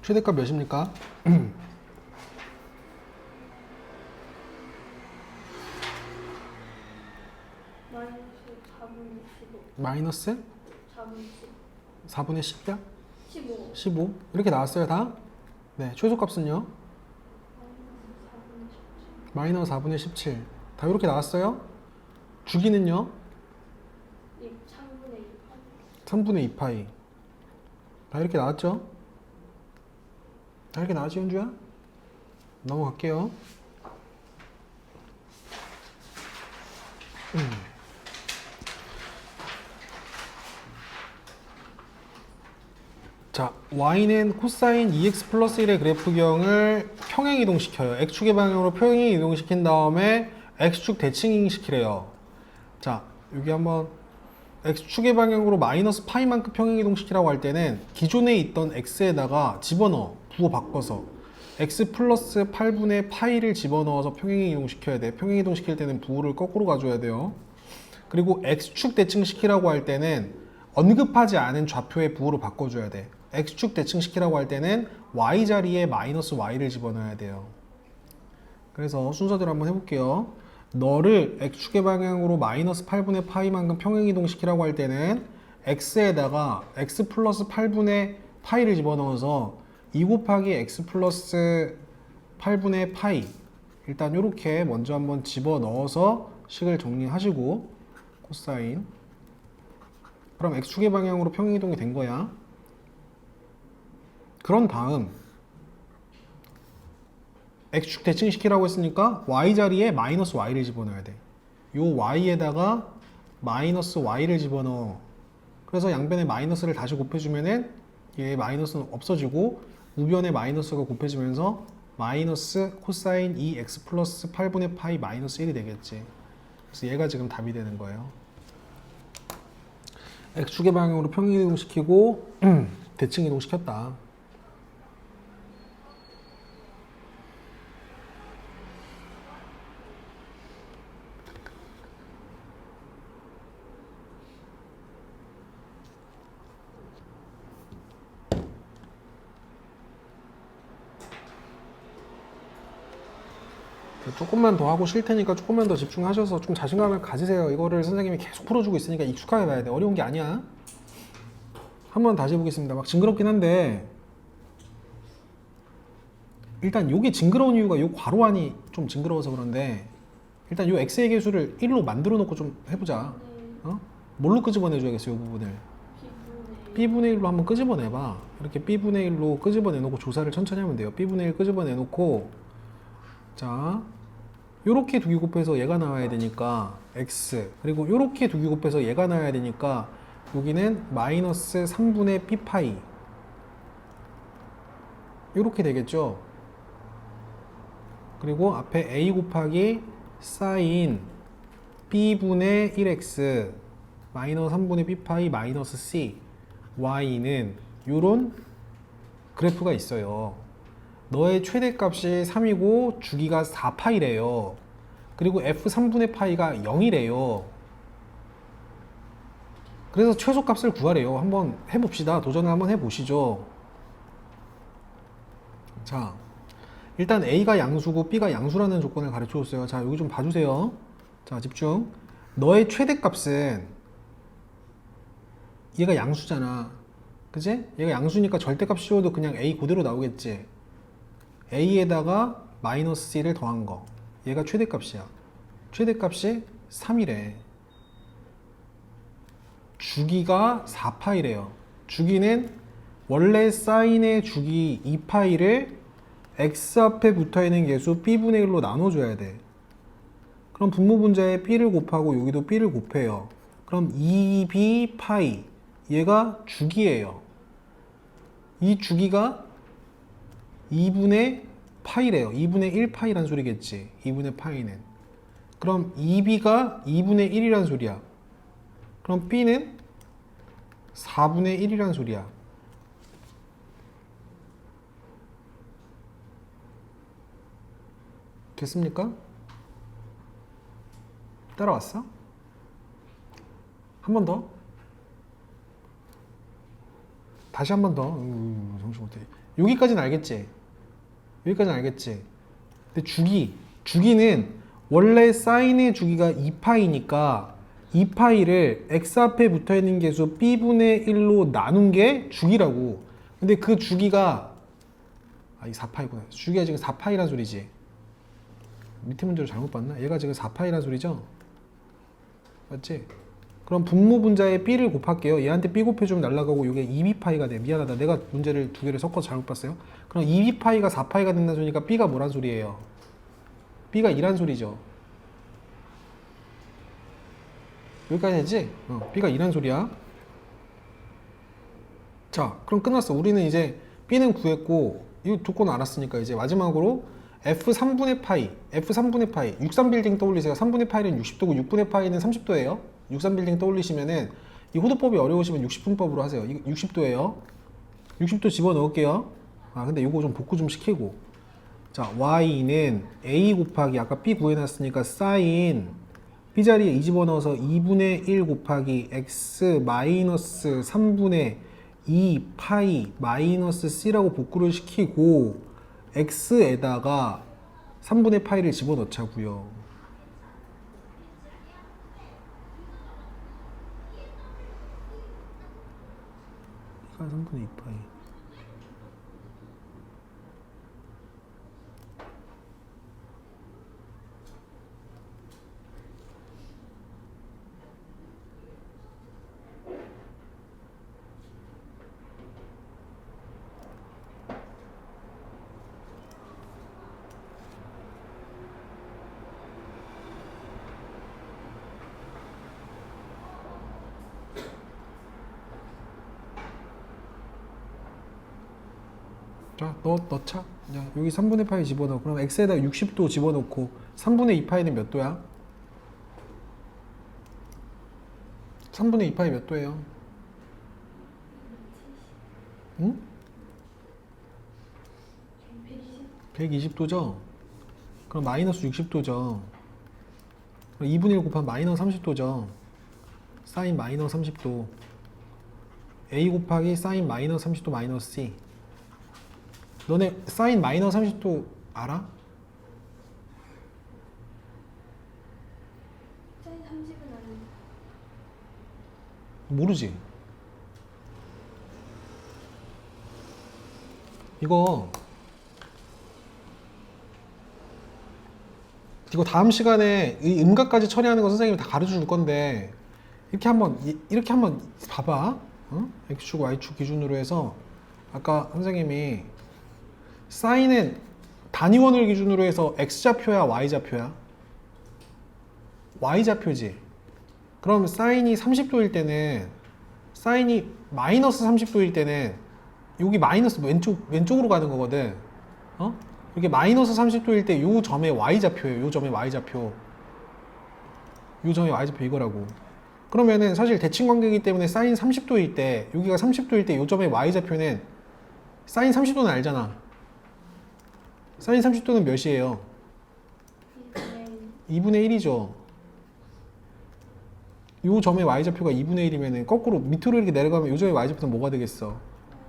최대값 몇입니까? 마이너스 마이너스 4분의 10이야? 15 15 이렇게 나왔어요 다? 네, 최소값은요? 마이너스 4분의 17 다 이렇게 나왔어요? 주기는요? 3분의 2파이 다 이렇게 나왔죠? 다 이렇게 나왔지 현주야? 넘어갈게요. 자, y는 코사인 2x 플러스 1의 그래프경을 평행 이동시켜요. x축의 방향으로 평행 이동시킨 다음에 x축 대칭 시키래요. 자, 여기 한번 x축의 방향으로 마이너스 파이만큼 평행 이동시키라고 할 때는 기존에 있던 x에다가 집어넣어. 부호 바꿔서 x 플러스 8분의 파이를 집어넣어서 평행 이동시켜야 돼. 평행 이동시킬 때는 부호를 거꾸로 가져야 돼요. 그리고 x축 대칭 시키라고 할 때는 언급하지 않은 좌표의 부호로 바꿔줘야 돼. x축 대칭 시키라고 할 때는 y 자리에 마이너스 y를 집어넣어야 돼요. 그래서 순서대로 한번 해볼게요. 너를 x축의 방향으로 마이너스 8분의 파이만큼 평행 이동시키라고 할 때는 x에다가 x 플러스 8분의 파이를 집어넣어서 2 곱하기 x 플러스 8분의 파이 일단 이렇게 먼저 한번 집어넣어서 식을 정리하시고 코사인 그럼 x축의 방향으로 평행 이동이 된 거야. 그런 다음 x축 대칭 시키라고 했으니까 y 자리에 마이너스 y를 집어넣어야 돼. 요 y에다가 마이너스 y를 집어넣어. 그래서 양변에 마이너스를 다시 곱해주면은 얘 마이너스는 없어지고 우변에 마이너스가 곱해지면서 마이너스 코사인 2x 플러스 8분의 파이 마이너스 1이 되겠지. 그래서 얘가 지금 답이 되는 거예요. x축의 방향으로 평행 이동시키고 대칭 이동시켰다. 조금만 더 하고 쉴 테니까 조금만 더 집중하셔서 좀 자신감을 가지세요. 이거를 선생님이 계속 풀어주고 있으니까 익숙하게 봐야 돼. 어려운 게 아니야. 한번 다시 해보겠습니다. 막 징그럽긴 한데 일단 요게 징그러운 이유가 요 괄호안이 좀 징그러워서 그런데 일단 요 x의 개수를 1로 만들어 놓고 좀 해보자. 어? 뭘로 끄집어내줘야겠어 요 부분을. b분의 1로 한번 끄집어내봐. 이렇게 b분의 1로 끄집어내놓고 조사를 천천히 하면 돼요. b분의 1 끄집어내놓고 자 요렇게 두기 곱해서 얘가 나와야 되니까 x 그리고 요렇게 두기 곱해서 얘가 나와야 되니까 여기는 마이너스 3분의 p파이 요렇게 되겠죠. 그리고 앞에 a 곱하기 사인 b분의 1x 마이너스 3분의 p파이 마이너스 c y는 요런 그래프가 있어요. 너의 최대값이 3이고 주기가 4파이래요. 그리고 f 3분의 파이가 0이래요. 그래서 최소값을 구하래요. 한번 해봅시다. 도전을 한번 해보시죠. 자, 일단 a가 양수고 b가 양수라는 조건을 가르쳐줬어요. 자, 여기 좀 봐주세요. 자, 집중. 너의 최대값은 얘가 양수잖아. 그지? 얘가 양수니까 절대값 씌워도 그냥 a 그대로 나오겠지. a에다가 마이너스 c를 더한 거. 얘가 최대값이야. 최대값이 3이래. 주기가 4파이래요. 주기는 원래 사인의 주기 2파이를 x 앞에 붙어있는 개수 b분의 1로 나눠줘야 돼. 그럼 분모분자에 b를 곱하고 여기도 b를 곱해요. 그럼 2b 파이 얘가 주기예요. 이 주기가 2분의 파이래요. 2분의 1 파이란 소리겠지. 2분의 파이는. 그럼 2b가 2분의 1이란 소리야. 그럼 b는 4분의 1이란 소리야. 됐습니까? 따라왔어? 한 번 더? 다시 한 번 더. 정신 못해. 여기까지는 알겠지? 여기까지는 알겠지? 근데 주기는 원래 사인의 주기가 2파이니까 2파이를 x 앞에 붙어있는 개수 b분의 1로 나눈 게 주기라고. 근데 그 주기가 이 4파이구나. 주기가 지금 4파이란 소리지. 밑에 문제로 잘못 봤나? 얘가 지금 4파이란 소리죠? 맞지? 그럼 분모 분자에 b를 곱할게요. 얘한테 b 곱해주면 날라가고 이게 2b파이가 돼. 미안하다. 내가 문제를 두 개를 섞어서 잘못 봤어요. 그럼 2b파이가 4파이가 된다는 소리니까 b가 뭐란 소리예요? b가 2란 소리죠. 여기까지 되지? b가 2란 소리야. 자, 그럼 끝났어. 우리는 이제 b는 구했고 이 조건 알았으니까 이제 마지막으로 f3분의 파이, f3분의 파이, 63빌딩 떠올리세요. 3분의 파이는 60도고 6분의 파이는 30도예요. 63빌딩 떠올리시면은 이 호도법이 어려우시면 60분법으로 하세요. 이거 60도예요. 60도 집어넣을게요. 근데 이거 좀 복구 좀 시키고. 자, y는 a 곱하기 아까 b 구해놨으니까 사인 b 자리에 2 집어넣어서 2분의 1 곱하기 x 마이너스 3분의 2 파이 마이너스 c라고 복구를 시키고 x에다가 3분의 파이를 집어넣자고요. 이가 3분의 2 파이. 자, 넣자. 야, 여기 3분의 파이 집어넣어. 그럼 x에다 60도 집어넣고 3분의 2 파이는 몇 도야? 3분의 2 파이 몇 도예요? 응? 120도죠? 그럼 마이너스 60도죠. 그럼 2분의 1 곱하면 마이너스 30도죠. 사인 마이너스 30도. a 곱하기 사인 마이너스 30도 마이너스 c. 너네 사인 마이너스 30도 알아? 사인 30은 아닌데. 모르지? 이거 다음 시간에 이 음각까지 처리하는 거 선생님이 다 가르쳐 줄 건데 이렇게 한번 봐봐. x축 y축 기준으로 해서 아까 선생님이 사인은 단위원을 기준으로 해서 x좌표야 y좌표야? y좌표지. 그럼 사인이 30도일 때는 사인이 마이너스 30도일 때는 여기 마이너스 왼쪽으로 가는 거거든. 이게 마이너스 30도일 때 요 점의 y좌표예요. 요 점의 y좌표. 요 점의 y좌표 이거라고. 그러면은 사실 대칭관계이기 때문에 사인 30도일 때 여기가 30도일 때 요 점의 y좌표는 사인 30도는 알잖아. 사인 30도는 몇이에요? 2분의 1이죠. 요 점의 y좌표가 2분의 1이면 거꾸로 밑으로 이렇게 내려가면 요 점의 y좌표는 뭐가 되겠어?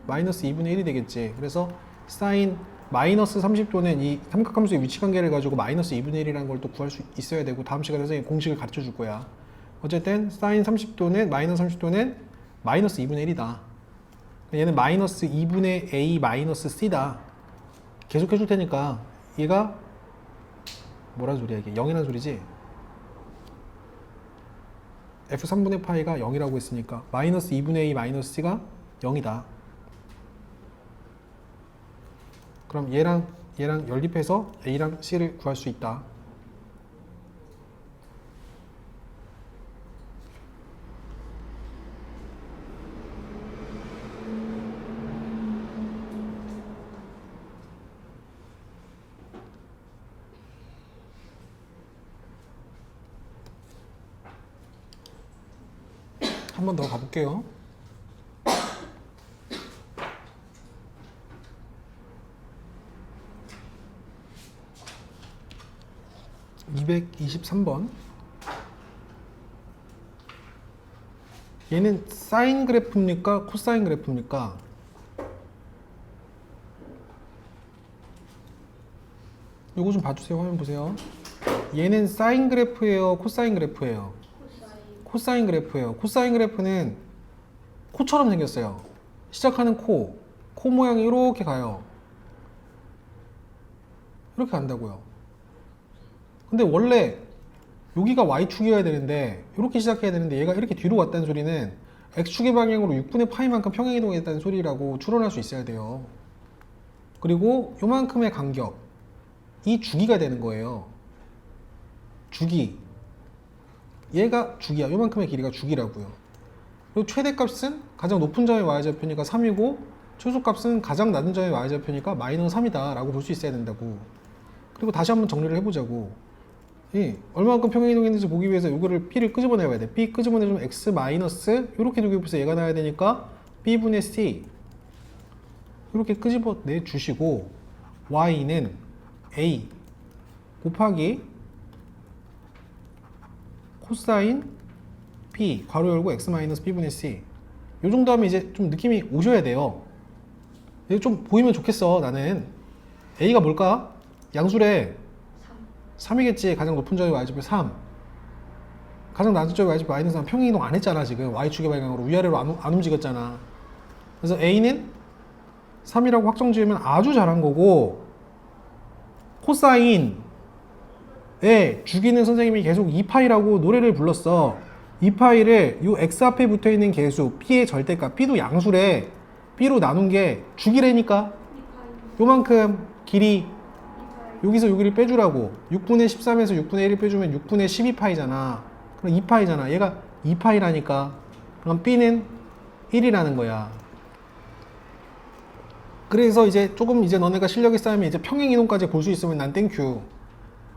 마이너스 2분의 1이 되겠지. 그래서 사인 마이너스 30도는 이 삼각함수의 위치관계를 가지고 마이너스 2분의 1이라는 걸 또 구할 수 있어야 되고 다음 시간에 선생님이 공식을 가르쳐 줄 거야. 어쨌든 사인 30도는 마이너스 30도는 마이너스 2분의 1이다. 얘는 마이너스 2분의 a 마이너스 c다. 계속 해줄 테니까 얘가 뭐란 소리야 이게 0이란 소리지. f3분의 파이가 0이라고 했으니까 마이너스 2분의 a 마이너스 c가 0이다. 그럼 얘랑 연립해서 a랑 c를 구할 수 있다. 한 번 더 가볼게요. 223번. 얘는 사인 그래프입니까? 코사인 그래프입니까? 요거 좀 봐주세요. 화면 보세요. 얘는 사인 그래프예요, 코사인 그래프예요? 코사인. 코사인 그래프예요. 코사인 그래프는 코처럼 생겼어요. 시작하는 코 모양이 이렇게 가요. 이렇게 간다고요. 근데 원래 여기가 y축이어야 되는데 이렇게 시작해야 되는데 얘가 이렇게 뒤로 갔다는 소리는 x축의 방향으로 6분의 파이만큼 평행이동했다는 소리라고 추론할 수 있어야 돼요. 그리고 요만큼의 간격, 이 주기가 되는 거예요. 주기. 얘가 주기야. 요만큼의 길이가 주기라고요. 그리고 최대값은 가장 높은 점의 y좌표니까 3이고 최소값은 가장 낮은 점의 y좌표니까 마이너스 3이다 라고 볼 수 있어야 된다고. 그리고 다시 한번 정리를 해보자고. 얼마만큼 평행이동했는지 보기 위해서 이거를 P를 끄집어내야 돼. P 끄집어내면 X 마이너스 이렇게 두개 곱해서 얘가 나와야 되니까 B분의 C 이렇게 끄집어내 주시고 Y는 A 곱하기 코사인 P 괄호 열고 X 마이너스 B분의 C 요 정도 하면 이제 좀 느낌이 오셔야 돼요. 이게 좀 보이면 좋겠어. 나는 A가 뭘까? 양수래. 3이겠지. 가장 높은 점의 y좌표 3. 가장 낮은 점의 y좌표 y는 3. 평행이동 안 했잖아 지금. y축의 방향으로 위아래로 안 움직였잖아. 그래서 a는 3이라고 확정 지으면 아주 잘한 거고 코사인에 주기는 선생님이 계속 2파이라고 노래를 불렀어. 2파이를 이 x 앞에 붙어있는 개수 p의 절대값 p도 양수래. p로 나눈 게 주기래니까 요만큼 길이 여기서 여기를 빼주라고. 6분의 13에서 6분의 1을 빼주면 6분의 12파이잖아. 그럼 2파이잖아. 얘가 2파이라니까. 그럼 B는 1이라는 거야. 그래서 이제 조금 이제 너네가 실력이 쌓이면 이제 평행이동까지 볼 수 있으면 난 땡큐.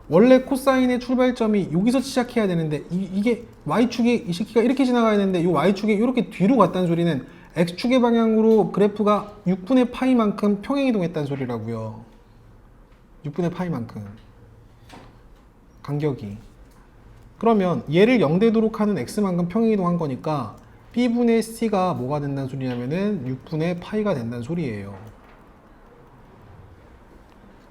원래 코사인의 출발점이 여기서 시작해야 되는데 이게 Y축이 이 새끼가 이렇게 지나가야 되는데 이 Y축이 이렇게 뒤로 갔다는 소리는 X축의 방향으로 그래프가 6분의 파이만큼 평행이동했다는 소리라고요. 6분의 파이만큼 간격이. 그러면 얘를 0되도록 하는 x만큼 평행이동한 거니까 b분의 c가 뭐가 된다는 소리냐면은 6분의 파이가 된다는 소리예요.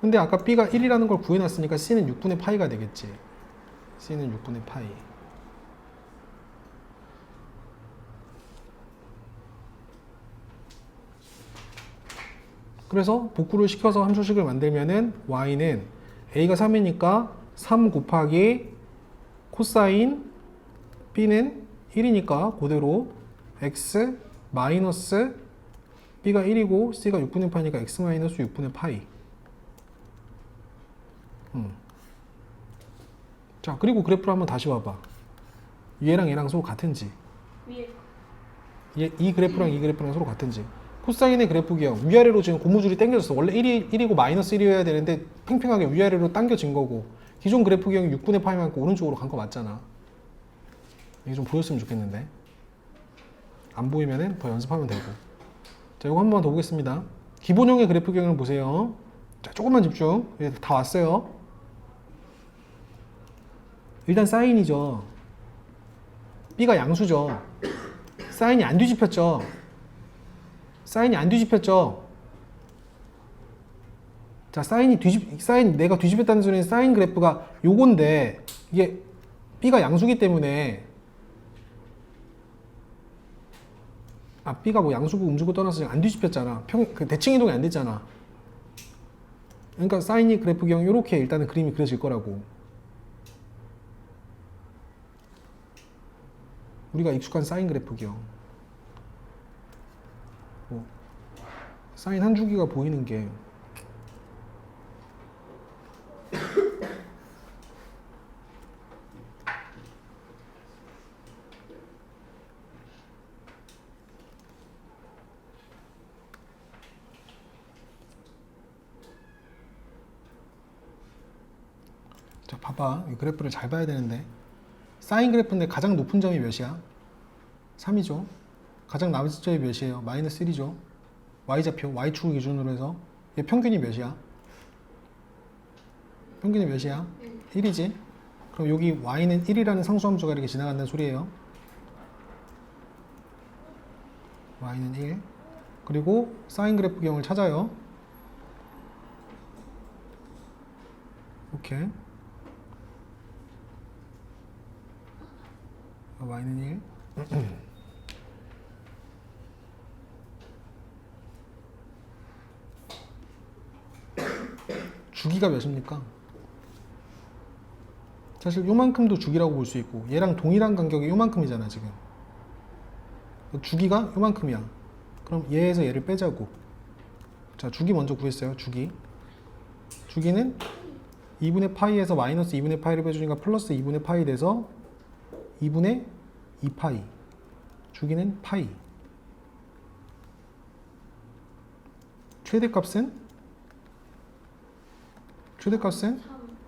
근데 아까 b가 1이라는 걸 구해놨으니까 c는 6분의 파이가 되겠지. c는 6분의 파이. 그래서 복구를 시켜서 함수식을 만들면은 y는 a가 3이니까 3 곱하기 코사인 b는 1이니까 그대로 x 마이너스 b가 1이고 c가 6분의 파이니까 x 마이너스 6분의 파이. 자, 그리고 그래프를 한번 다시 와봐. 얘랑 얘랑 서로 같은지. 위에 이 그래프랑 이 그래프랑 서로 같은지. 코사인의 그래프 기형 위아래로 지금 고무줄이 당겨졌어. 원래 1이고 마이너스 1이어야 되는데 팽팽하게 위아래로 당겨진 거고, 기존 그래프 기형이 6분의 파이만큼 오른쪽으로 간 거 맞잖아. 이게 좀 보였으면 좋겠는데. 안 보이면은 더 연습하면 되고. 자, 이거 한 번 더 보겠습니다. 기본형의 그래프 기형을 보세요. 자, 조금만 집중. 다 왔어요. 일단 사인이죠. B가 양수죠. 사인이 안 뒤집혔죠. 사인이 안 뒤집혔죠. 자, 사인 내가 뒤집혔다는 소리는 사인 그래프가 요건데 이게 B가 양수기 때문에 B가 뭐 양수고 음수고 떠나서 지금 안 뒤집혔잖아. 그 대칭 이동이 안 됐잖아. 그러니까 사인이 그래프 기형 이렇게 일단은 그림이 그려질 거라고. 우리가 익숙한 사인 그래프 기형. 사인 한 주기가 보이는 게 자, 봐봐. 이 그래프를 잘 봐야 되는데 사인 그래프인데 가장 높은 점이 몇이야? 3이죠. 가장 낮은 점이 몇이에요? 마이너스 1이죠. y좌표, y축을 기준으로 해서 얘 평균이 몇이야? 평균이 몇이야? 1이지. 그럼 여기 y는 1이라는 상수함수가 이렇게 지나간다는 소리예요. y는 1. 그리고 사인 그래프 기형을 찾아요. 오케이. y는 1. 주기가 몇입니까? 사실 요만큼도 주기라고 볼 수 있고 얘랑 동일한 간격이 요만큼이잖아 지금. 주기가 요만큼이야. 그럼 얘에서 얘를 빼자고. 자, 주기 먼저 구했어요. 주기는 2분의 파이에서 마이너스 2분의 파이를 빼주니까 플러스 2분의 파이 돼서 2분의 2파이. 주기는 파이. 최대값은 3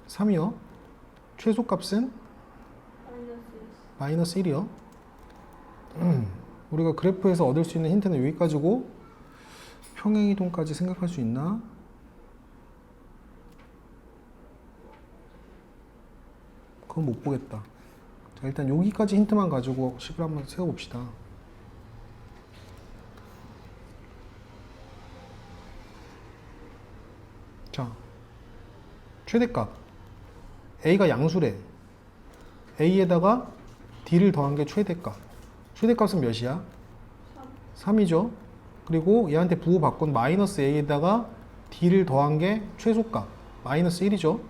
3이요. 최소값은 마이너스 1 마이너스 1이요. 우리가 그래프에서 얻을 수 있는 힌트는 여기까지고 평행이동까지 생각할 수 있나? 그건 못 보겠다. 자, 일단 여기까지 힌트만 가지고 식을 한번 세워봅시다. 자, 최대값 A가 양수래. A에다가 D를 더한 게 최대값. 최대값은 몇이야? 3이죠. 그리고 얘한테 부호 바꾼 마이너스 A에다가 D를 더한 게 최소값. 마이너스 1이죠.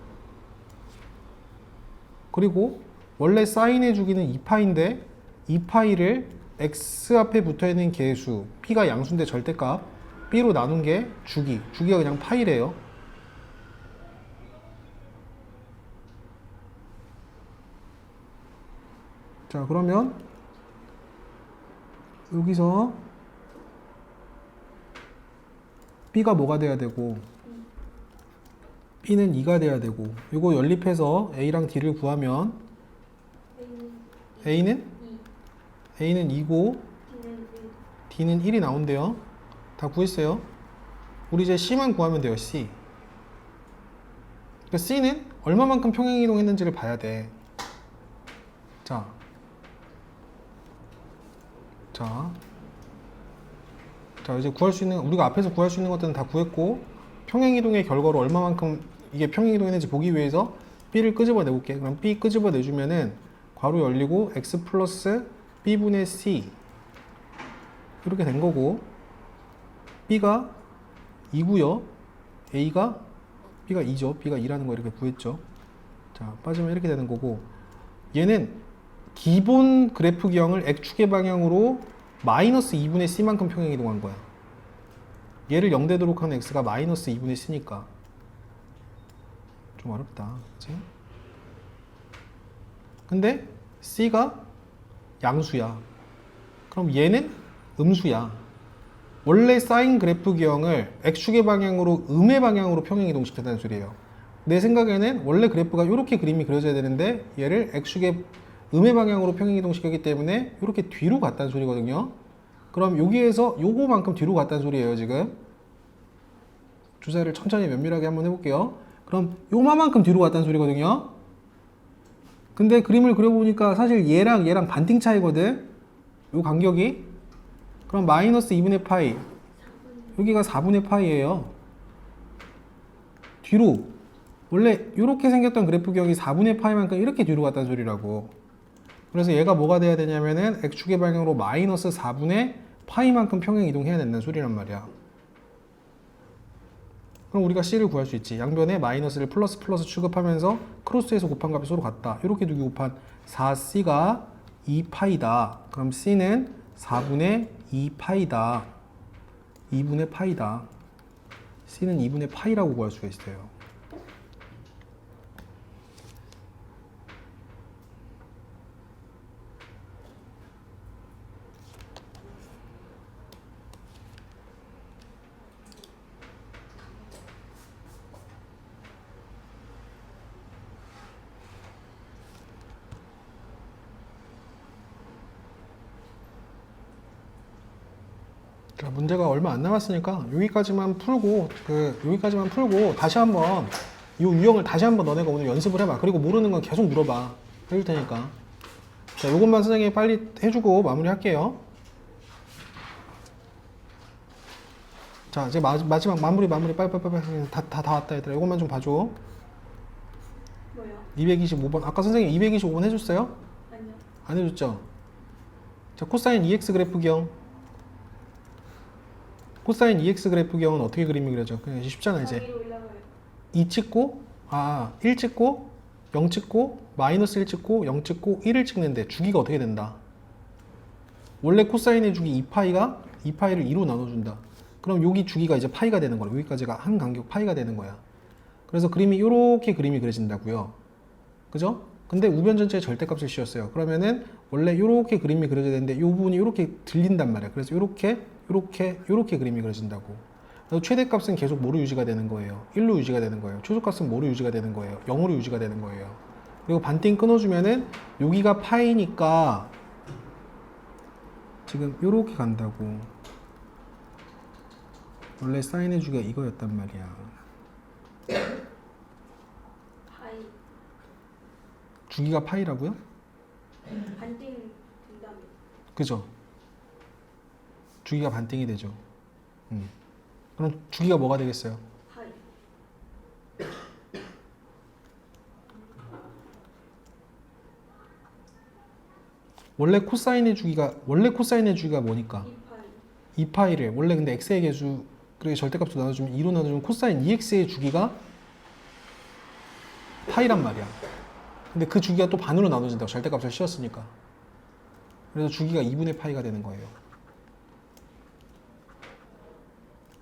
그리고 원래 사인의 주기는 2파인데 2파이를 x 앞에 붙어있는 개수 p가 양수인데 절대값 b로 나눈 게 주기가 그냥 파이래요. 자, 그러면 여기서 b가 뭐가 돼야 되고 b는 2가 돼야 되고 이거 연립해서 a랑 d를 구하면 A는 A는 2고 D는 1 D는 1이 나온대요. 다 구했어요. 우리 이제 C만 구하면 돼요. C. 그러니까 C는 얼마만큼 평행이동했는지를 봐야 돼. 자, 이제 구할 수 있는 우리가 앞에서 구할 수 있는 것들은 다 구했고 평행이동의 결과로 얼마만큼 이게 평행이동했는지 보기 위해서 B를 끄집어 내볼게. 그럼 B 끄집어 내주면은 괄호 열리고 x 플러스 b분의 c 이렇게 된 거고 b가 2고요. b가 2죠. b가 2라는 거 이렇게 구했죠. 자, 빠지면 이렇게 되는 거고 얘는 기본 그래프 기형을 x축의 방향으로 마이너스 2분의 c만큼 평행 이동한 거야. 얘를 0 되도록 하는 x가 마이너스 2분의 c니까 좀 어렵다. 그치? 근데 c가 양수야. 그럼 얘는 음수야. 원래 사인 그래프 기형을 x축의 방향으로 음의 방향으로 평행 이동시켰다는 소리예요. 내 생각에는 원래 그래프가 이렇게 그림이 그려져야 되는데 얘를 x축의 음의 방향으로 평행 이동시켰기 때문에 이렇게 뒤로 갔다는 소리거든요. 그럼 여기에서 요거만큼 뒤로 갔다는 소리예요. 지금 주사를 천천히 면밀하게 한번 해볼게요. 그럼 요만큼 뒤로 갔다는 소리거든요. 근데 그림을 그려보니까 사실 얘랑 반띵 차이거든. 요 간격이. 그럼 마이너스 2분의 파이 여기가 4분의 파이예요. 뒤로 원래 이렇게 생겼던 그래프 기형이 4분의 파이만큼 이렇게 뒤로 갔다는 소리라고. 그래서 얘가 뭐가 돼야 되냐면은 x축의 방향으로 마이너스 4분의 파이만큼 평행 이동해야 된다는 소리란 말이야. 그럼 우리가 c를 구할 수 있지. 양변에 마이너스를 플러스 취급하면서 크로스해서 곱한 값이 서로 같다. 이렇게 두기 곱한 4c가 2파이다. 그럼 c는 4분의 2파이다. 2분의 파이다. c는 2분의 파이라고 구할 수가 있어요. 자, 문제가 얼마 안 남았으니까 여기까지만 풀고 다시 한번 이 유형을 다시 한번 너네가 오늘 연습을 해봐. 그리고 모르는 건 계속 물어봐. 해줄 테니까. 자, 요것만 선생님이 빨리 해주고 마무리할게요. 자, 이제 마지막 마무리 빨리 다 왔다 얘들아. 요것만 좀 봐줘. 225번. 아까 선생님 225번 해줬어요? 아니요. 안 해줬죠? 자, 코사인 EX 그래프 경. 코사인 EX 그래프 경은 어떻게 그림이 그려져? 그냥 쉽잖아 이제. 위로 올라가요. 2 찍고 1 찍고 0 찍고 마이너스 1 찍고 0 찍고 1을 찍는데 주기가 어떻게 된다? 원래 코사인의 주기 2파이가 2파이를 2로 나눠준다. 그럼 여기 주기가 이제 파이가 되는 거야. 여기까지가 한 간격 파이가 되는 거야. 그래서 그림이 이렇게 그림이 그려진다고요. 그죠? 근데 우변 전체의 절대값을 씌웠어요. 그러면은 원래 이렇게 그림이 그려져야 되는데 이 부분이 이렇게 들린단 말이야. 그래서 이렇게 그림이 그려진다고. 그래서 최대값은 계속 뭐로 유지가 되는 거예요? 1로 유지가 되는 거예요. 최소값은 뭐로 유지가 되는 거예요? 0으로 유지가 되는 거예요. 그리고 반띵 끊어주면은 여기가 파이니까 지금 이렇게 간다고. 원래 사인의 주기가 이거였단 말이야. 파이. 주기가 파이라고요? 반띵 된다며. 그죠? 주기가 반띵이 되죠. 그럼 주기가 뭐가 되겠어요? 파이. 원래 코사인의 주기가 뭐니까? 2파이. 2파이를 원래 근데 x의 계수 그리고 절대값으로 나눠주면 2로 나눠주면 코사인 2x의 주기가 파이란 말이야. 근데 그 주기가 또 반으로 나눠진다고 절대값을 씌웠으니까. 그래서 주기가 2분의 파이가 되는 거예요.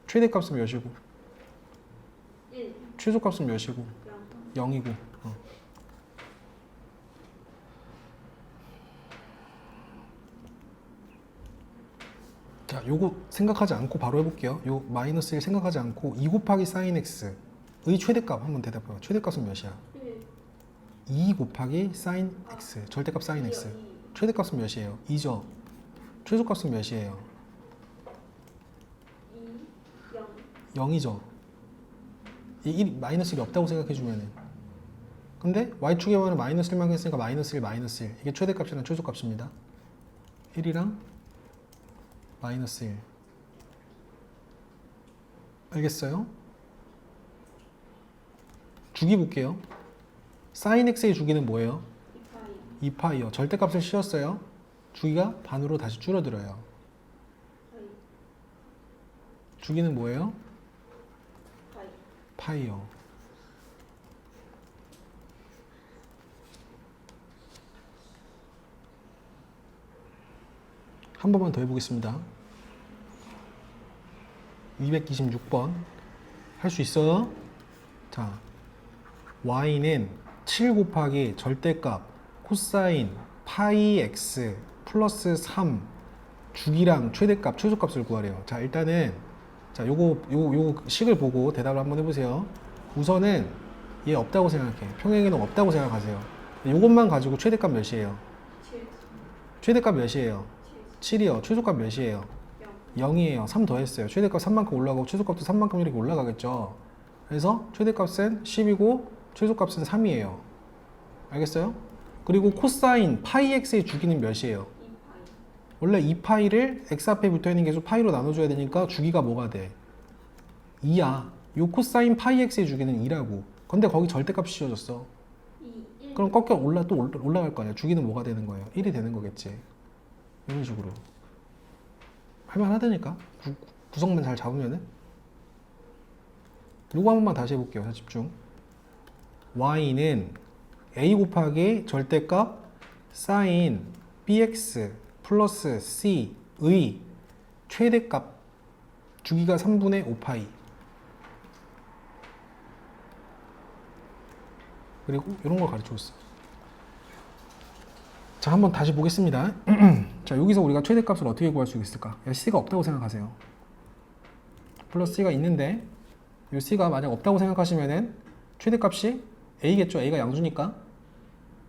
최대값은 몇이고 1. 최소값은 몇이고 0. 0이고. 자, 요거 생각하지 않고 바로 해볼게요. 요 마이너스 1 생각하지 않고 2 곱하기 사인 x의 최대값 한번 대답해봐. 최대값은 몇이야? 1. 2 곱하기 사인 x 절대값 사인 x 최대값은 몇이에요? 2죠. 최소값은 몇이에요? 2. 0. 0이죠. 이 1, 마이너스 1이 없다고 생각해주면은. 근데 y축의 번호는 마이너스 1만큼 했으니까 마이너스 1, 마이너스 1. 이게 최대값이랑 최소값입니다. 1이랑 마이너스 1. 알겠어요? 주기 볼게요. 사인 x의 주기는 뭐예요? 2파이. 2파이요. 절대값을 씌웠어요. 주기가 반으로 다시 줄어들어요. 파이. 주기는 뭐예요? 파이. 파이요. 한 번만 더 해보겠습니다. 226번 할 수 있어요? 자, y는 7 곱하기 절대값 코사인 파이 x 플러스 3 주기랑 최대값 최소값을 구하래요. 자, 일단은 자, 요거 식을 보고 대답을 한번 해보세요. 우선은 얘 없다고 생각해. 평행이동 없다고 생각하세요. 요것만 가지고 최대값 몇이에요? 7. 최대값 몇이에요? 7. 7이요. 최소값 몇이에요? 0. 0이에요. 3 더했어요. 최대값 3만큼 올라가고 최소값도 3만큼 이렇게 올라가겠죠. 그래서 최대값은 10이고 최소값은 3이에요. 알겠어요? 그리고 코사인 파이 x의 주기는 몇이에요? 2파이. 원래 2파이를 x 앞에 붙어있는 계수 파이로 나눠줘야 되니까 주기가 뭐가 돼? 2야. 요 코사인 파이 x의 주기는 2라고. 근데 거기 절대값이 씌워졌어. 2. 1. 그럼 꺾여 또 올라갈 거 아니야. 주기는 뭐가 되는 거예요? 1이 되는 거겠지. 이런 식으로. 할만하다니까. 구성만 잘 잡으면은. 요거 한 번만 다시 해볼게요. 자, 집중. y는 a 곱하기 절대값 사인 bx 플러스 c의 최대값 주기가 3분의 5파이. 그리고 이런 걸 가르쳐 줬어. 자, 한번 다시 보겠습니다. 자, 여기서 우리가 최대값을 어떻게 구할 수 있을까? c가 없다고 생각하세요. 플러스 c가 있는데 이 c가 만약 없다고 생각하시면은 최대값이 a겠죠. a가 양수니까.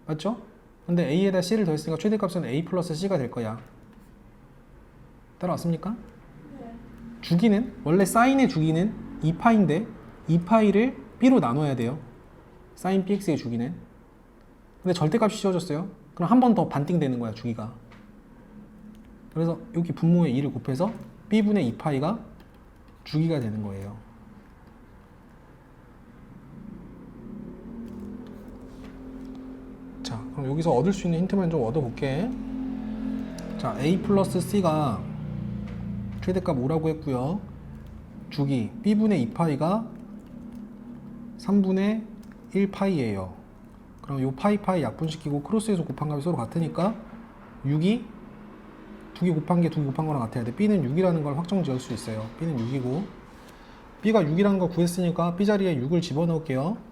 맞죠? 근데 a에다 c를 더했으니까 최대값은 a 플러스 c가 될 거야. 따라왔습니까? 네. 주기는 원래 사인의 주기는 2파인데 2파이를 b로 나눠야 돼요. 사인 bx의 주기는. 근데 절대값이 씌워졌어요. 그럼 한 번 더 반띵 되는 거야, 주기가. 그래서 여기 분모에 2를 곱해서 b분의 2파이가 주기가 되는 거예요. 그럼 여기서 얻을 수 있는 힌트만 좀 얻어볼게. 자, a 플러스 c가 최대값 5라고 했고요. 주기 b분의 2파이가 3분의 1파이예요. 그럼 요 파이 약분시키고 크로스해서 곱한 값이 서로 같으니까 6이 두 개 곱한 게 두 개 곱한 거랑 같아야 돼. b는 6이라는 걸 확정 지을 수 있어요. b는 6이고 b가 6이라는 걸 구했으니까 b 자리에 6을 집어넣을게요.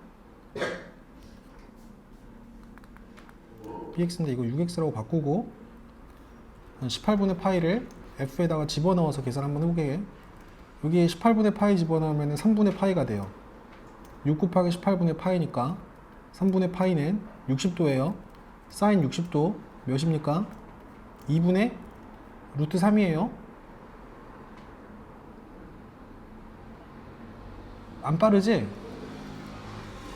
bx인데 이거 6x라고 바꾸고 18분의 파이를 f에다가 집어넣어서 계산 한번 해보게. 여기에 18분의 파이 집어넣으면 3분의 파이가 돼요. 6 곱하기 18분의 파이니까 3분의 파이는 60도예요. 사인 60도 몇입니까? 2분의 루트 3이에요. 안 빠르지?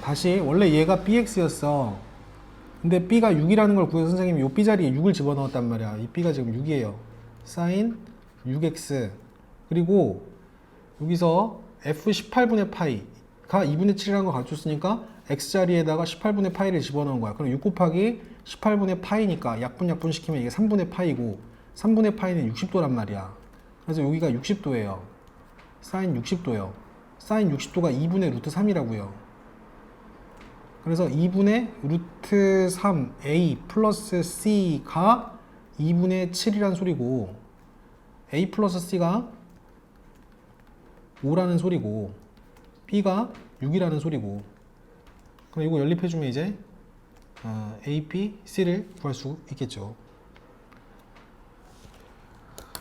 다시 원래 얘가 bx였어. 근데 b가 6이라는 걸 구해서 선생님이 이 b 자리에 6을 집어넣었단 말이야. 이 b가 지금 6이에요. 사인 6x 그리고 여기서 f 18분의 파이가 2분의 7이라는 걸 가르쳤으니까 x 자리에다가 18분의 파이를 집어넣은 거야. 그럼 6 곱하기 18분의 파이니까 약분 시키면 이게 3분의 파이고 3분의 파이는 60도란 말이야. 그래서 여기가 60도예요. 사인 60도요. 사인 60도가 2분의 루트 3이라고요. 그래서 2분의 루트 3a 플러스 c가 2분의 7이란 소리고 a 플러스 c가 5라는 소리고 b가 6이라는 소리고 그럼 이거 연립해주면 이제 a, b, c를 구할 수 있겠죠.